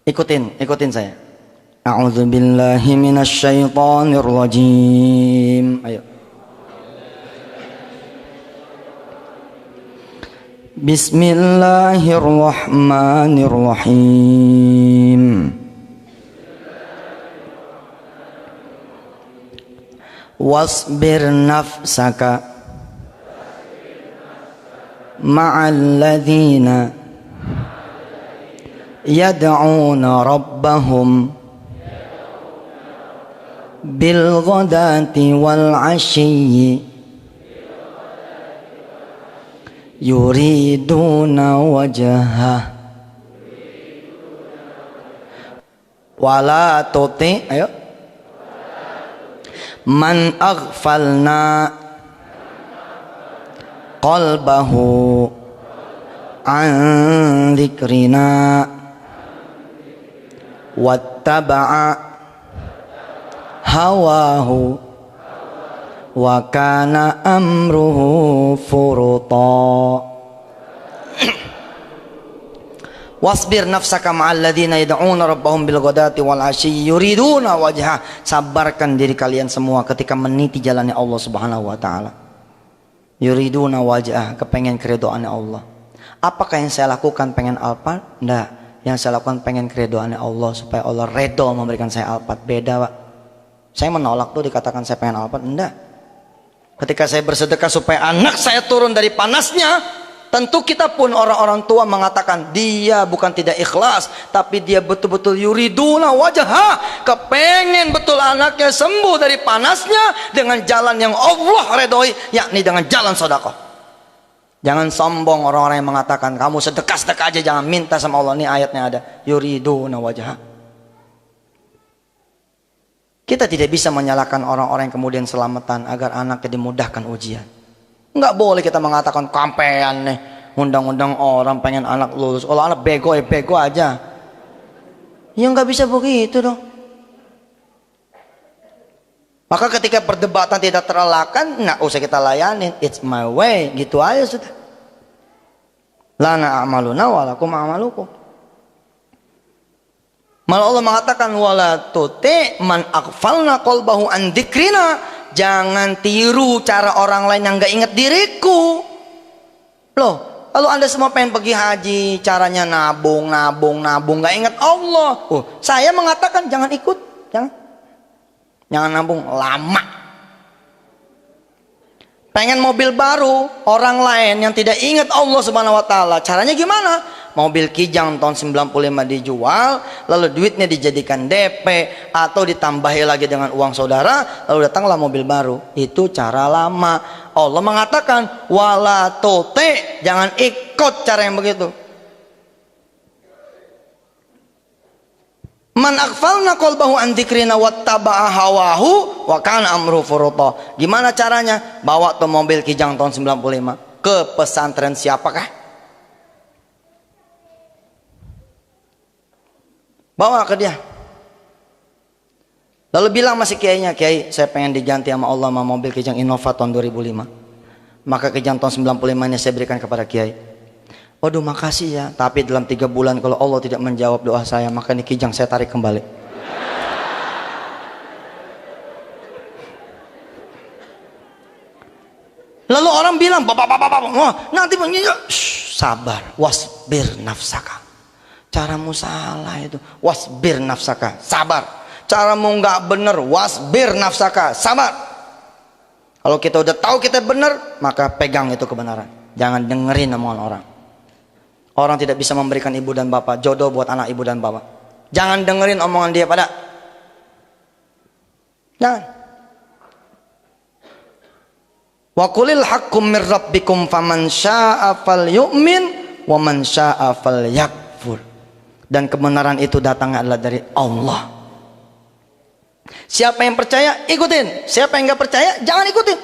Ikutin saya. A'udzubillahi minasyaitonirrajim. Ayo. Bismillahirrahmanirrahim. Wasbir nafsaka ma'al ladzina yad'una rabbahum bil ghadati wal 'ashyi yuriduna wajhah wala tuti ayo man aghfalna qalbahu an dzikrina wattaba'a hawahu wa kana amruhu furuta. Wasbir nafsaka ma'al ladzina yad'una rabbahum bil ghadati wal 'ashyi yuriduna wajha. Sabarkan diri kalian semua ketika meniti jalannya Allah Subhanahu wa taala. Yuriduna wajha, kepengen keridhaannya Allah. Apakah yang saya lakukan pengen Alphard? Enggak. Yang saya lakukan pengen keridhaannya Allah, supaya Allah redha memberikan saya Alphard. Beda, Pak. Saya menolak tuh dikatakan saya pengen Alphard. Enggak. Ketika saya bersedekah supaya anak saya turun dari panasnya, tentu kita pun orang-orang tua mengatakan dia bukan tidak ikhlas, tapi dia betul-betul yuriduna wajah, kepengen betul anaknya sembuh dari panasnya dengan jalan yang Allah redhoi, yakni dengan jalan sedekah. Jangan sombong orang-orang yang mengatakan kamu sedekah-sedekah aja, jangan minta sama Allah. Ini ayatnya ada, yuriduna wajah. Kita tidak bisa menyalahkan orang-orang yang kemudian selamatan agar anaknya dimudahkan ujian. Enggak boleh kita mengatakan kampean nih, undang-undang orang pengen anak lulus. Kalau anak bego ya bego aja. Ya enggak bisa begitu dong. Maka ketika perdebatan tidak terelakkan, nggak usah kita layanin. It's my way, gitu aja sudah. Lana a'maluna walakum a'malukum. Malah Allah mengatakan wala tuti man aghfalna qalbahu an dzikrina. Jangan tiru cara orang lain yang gak ingat diriku. Loh, kalau Anda semua pengen pergi haji, caranya nabung, gak ingat Allah. Saya mengatakan jangan ikut, jangan nabung, lama. Pengen mobil baru, orang lain yang tidak ingat Allah Subhanahu wa taala, caranya gimana? Mobil Kijang tahun 95 dijual, lalu duitnya dijadikan DP atau ditambahi lagi dengan uang saudara, lalu datanglah mobil baru. Itu cara lama. Allah mengatakan wala tuti, jangan ikut cara yang begitu. Man aghfalna qalbahu an dzikrina wattaba'a hawahu wa kana amru furuta. Gimana caranya? Bawa tuh mobil Kijang tahun 95 ke pesantren siapakah? Bawa ke dia. Lalu bilang masih kiainya, Kiai, saya pengen diganti sama Allah sama mobil Kijang Innova tahun 2005. Maka Kijang tahun 95 ini saya berikan kepada Kiai. Waduh, makasih ya. Tapi dalam 3 bulan kalau Allah tidak menjawab doa saya, maka ini Kijang saya tarik kembali. Lalu orang bilang, bapak, nanti sabar, wasbir nafsaka. Caramu salah itu, wasbir nafsaka, sabar. Caramu nggak bener, wasbir nafsaka, sabar. Kalau kita udah tahu kita bener, maka pegang itu kebenaran. Jangan dengerin omongan orang. Orang tidak bisa memberikan ibu dan bapak jodoh buat anak ibu dan bapak. Jangan dengerin omongan dia pada. Jangan. Wa qulil haqqum mir rabbikum faman syaa'a falyu'min wa man syaa'a falyakfur. Dan kebenaran itu datangnya adalah dari Allah. Siapa yang percaya, ikutin. Siapa yang gak percaya, jangan ikutin.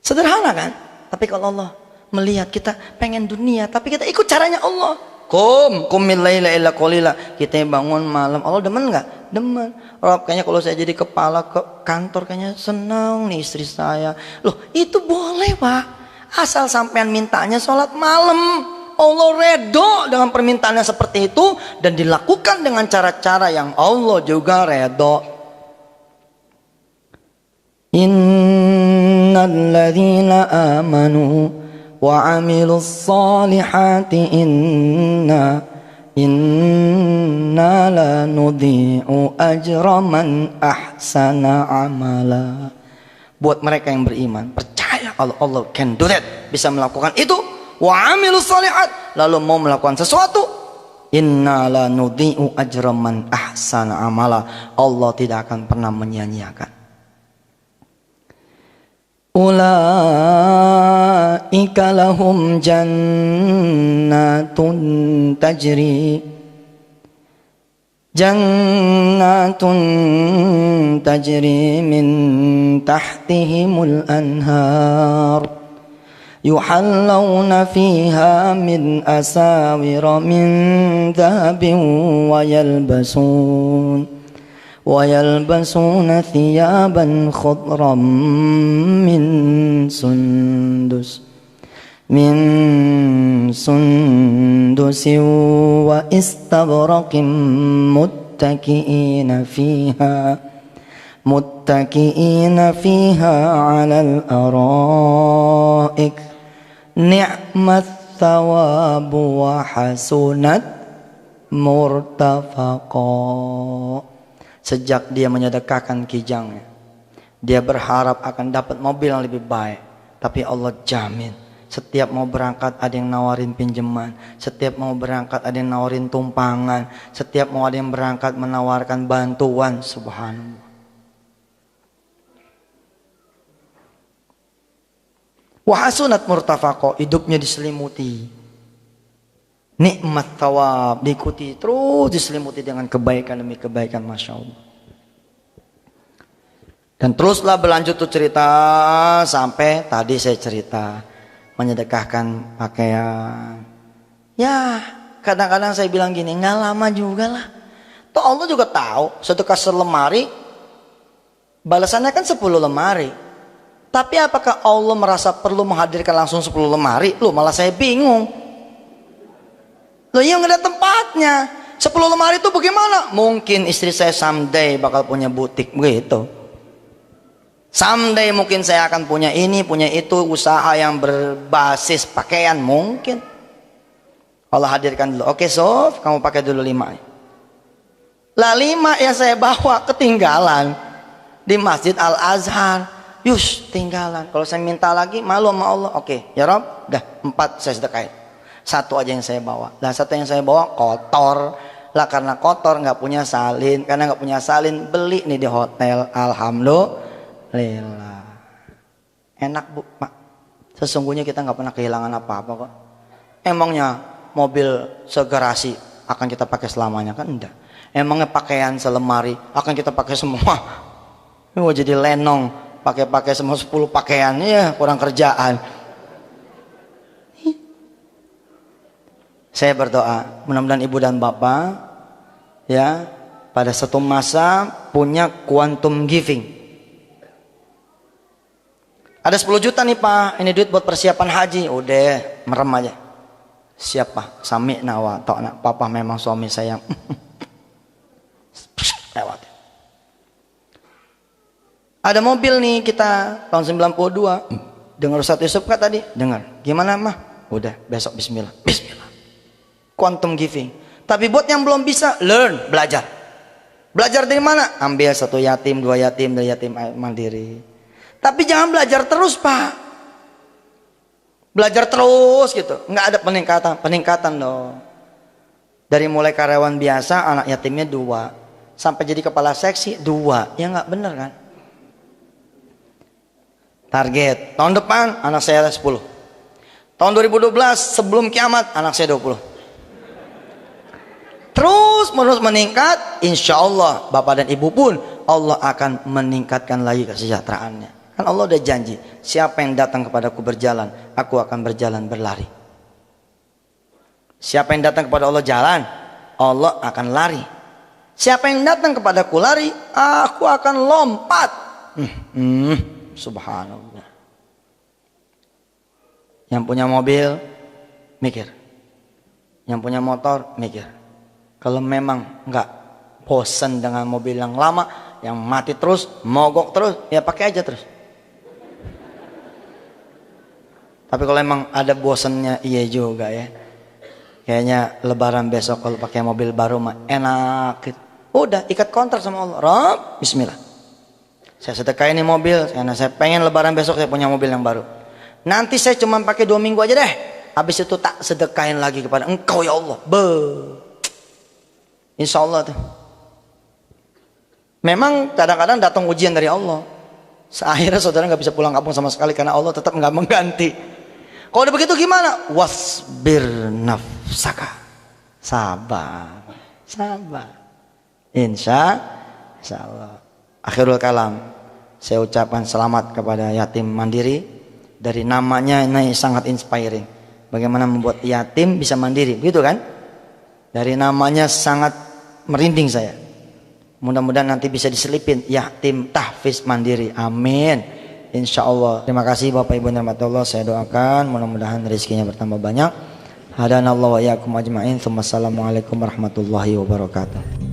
Sederhana kan? Tapi kalau Allah melihat kita pengen dunia, tapi kita ikut caranya Allah. Qumil laila illa qalila. Kita bangun malam, Allah demen gak? Demen. Rob, kayaknya kalau saya jadi kepala ke kantor, kayaknya senang nih istri saya. Loh, itu boleh Pak. Asal sampean mintanya sholat malam. Allah redho dengan permintaannya seperti itu, dan dilakukan dengan cara-cara yang Allah juga redho. Innalladzina amanu wa amilus solihati inna la nudhi'u ajra man ahsana amala. Buat mereka yang beriman, percaya kalau Allah can do that, bisa melakukan itu, wa amilus solihat, lalu mau melakukan sesuatu, inna la nudhi'u ajra man ahsana amala, Allah tidak akan pernah menyia-nyiakan. Ulaika lahum jannatun tajri min tahtihimul anhar yuhallawna fiha min asawira min dhahabin wa yalbasuna thiyaban khudran min sundusin wa istabraqin muttaki'ina fiha 'alal ara'ik ni'mat thawabu wa hasunat murtafaqa. Sejak dia menyedekahkan kijangnya, dia berharap akan dapat mobil yang lebih baik. Tapi Allah jamin, setiap mau berangkat ada yang nawarin pinjaman, setiap mau berangkat ada yang nawarin tumpangan, setiap mau ada yang berangkat menawarkan bantuan. Subhanallah. Wahasunat murtafaqo, hidupnya diselimuti nikmat thawab, diikuti terus, diselimuti dengan kebaikan demi kebaikan, Masya Allah. Dan teruslah berlanjut tuh cerita sampai tadi saya cerita menyedekahkan pakaian. Ya, kadang-kadang saya bilang gini, nggak lama juga lah. Toh Allah juga tahu sedekah selemari balasannya kan 10 lemari. Tapi apakah Allah merasa perlu menghadirkan langsung 10 lemari? Loh, malah saya bingung. Loh, yang nggak ada tempatnya. 10 lemari itu bagaimana? Mungkin istri saya someday bakal punya butik begitu. Someday mungkin saya akan punya ini, punya itu, usaha yang berbasis pakaian mungkin. Allah hadirkan dulu. Oke Sof, kamu pakai dulu 5. Lah 5 yang saya bawa ketinggalan di Masjid Al Azhar. Yus, tinggalan. Kalau saya minta lagi malu sama Allah. Oke, ya Rob, dah 4 saya sedekahin. 1 aja yang saya bawa. Lah 1 yang saya bawa kotor. Lah karena kotor nggak punya salin, karena nggak punya salin beli nih di hotel. Alhamdulillah. Enak Bu, Pak. Sesungguhnya kita nggak pernah kehilangan apa-apa kok. Emangnya mobil segarasi akan kita pakai selamanya kan? Enggak. Emangnya pakaian selemari akan kita pakai semua? Ini mau jadi lenong, pakai semua 10 pakaian, ya kurang kerjaan. Saya berdoa, mudah-mudahan ibu dan bapak ya pada satu masa punya quantum giving. Ada 10 juta nih Pak, ini duit buat persiapan haji. Udah, merem aja. Siapa? Sami nawa tok papa memang suami saya. Lewat. Ada mobil nih kita tahun 92. Dengar Ustaz Yusuf kan tadi? Dengar. Gimana mah? Udah, besok bismillah. Bismillah. Quantum giving. Tapi buat yang belum bisa, learn, belajar. Belajar dari mana? Ambil 1 yatim, 2 yatim, dari yatim mandiri. Tapi jangan belajar terus Pak. Belajar terus gitu. Nggak ada peningkatan dong. Dari mulai karyawan biasa, anak yatimnya 2. Sampai jadi kepala seksi 2. Ya nggak bener kan? Target tahun depan anak saya 10. Tahun 2012 sebelum kiamat anak saya 20. Terus menerus meningkat, insya Allah bapak dan ibu pun Allah akan meningkatkan lagi kesejahteraannya. Kan Allah udah janji, siapa yang datang kepadaku berjalan, aku akan berjalan berlari. Siapa yang datang kepada Allah jalan, Allah akan lari. Siapa yang datang kepadaku lari, aku akan lompat. Subhanallah. Yang punya mobil mikir, yang punya motor mikir. Kalau memang nggak bosan dengan mobil yang lama, yang mati terus, mogok terus, ya pakai aja terus. Tapi kalau emang ada bosannya, iya juga ya. Kayaknya Lebaran besok kalau pakai mobil baru mah enak. Udah ikat kontrak sama Allah. Rob, bismillah. Saya sedekahin ini mobil karena saya pengen Lebaran besok saya punya mobil yang baru. Nanti saya cuma pakai 2 minggu aja deh. Habis itu tak sedekahin lagi kepada Engkau ya Allah. Insya Allah tuh. Memang kadang-kadang datang ujian dari Allah. Akhirnya saudara nggak bisa pulang kampung sama sekali karena Allah tetap nggak mengganti. Kalau udah begitu gimana? Wasbir nafsaka. Sabar. Insya Allah. Akhirul kalam. Saya ucapkan selamat kepada yatim mandiri. Dari namanya ini sangat inspiring. Bagaimana membuat yatim bisa mandiri, begitu kan? Dari namanya sangat merinding saya. Mudah-mudahan nanti bisa diselipin yatim tahfiz mandiri. Amin. Insya Allah. Terima kasih Bapak Ibu dan Allah. Saya doakan mudah-mudahan rezekinya bertambah banyak. Hadanallahu wa iyyakum ajma'in. Assalamualaikum warahmatullahi wabarakatuh.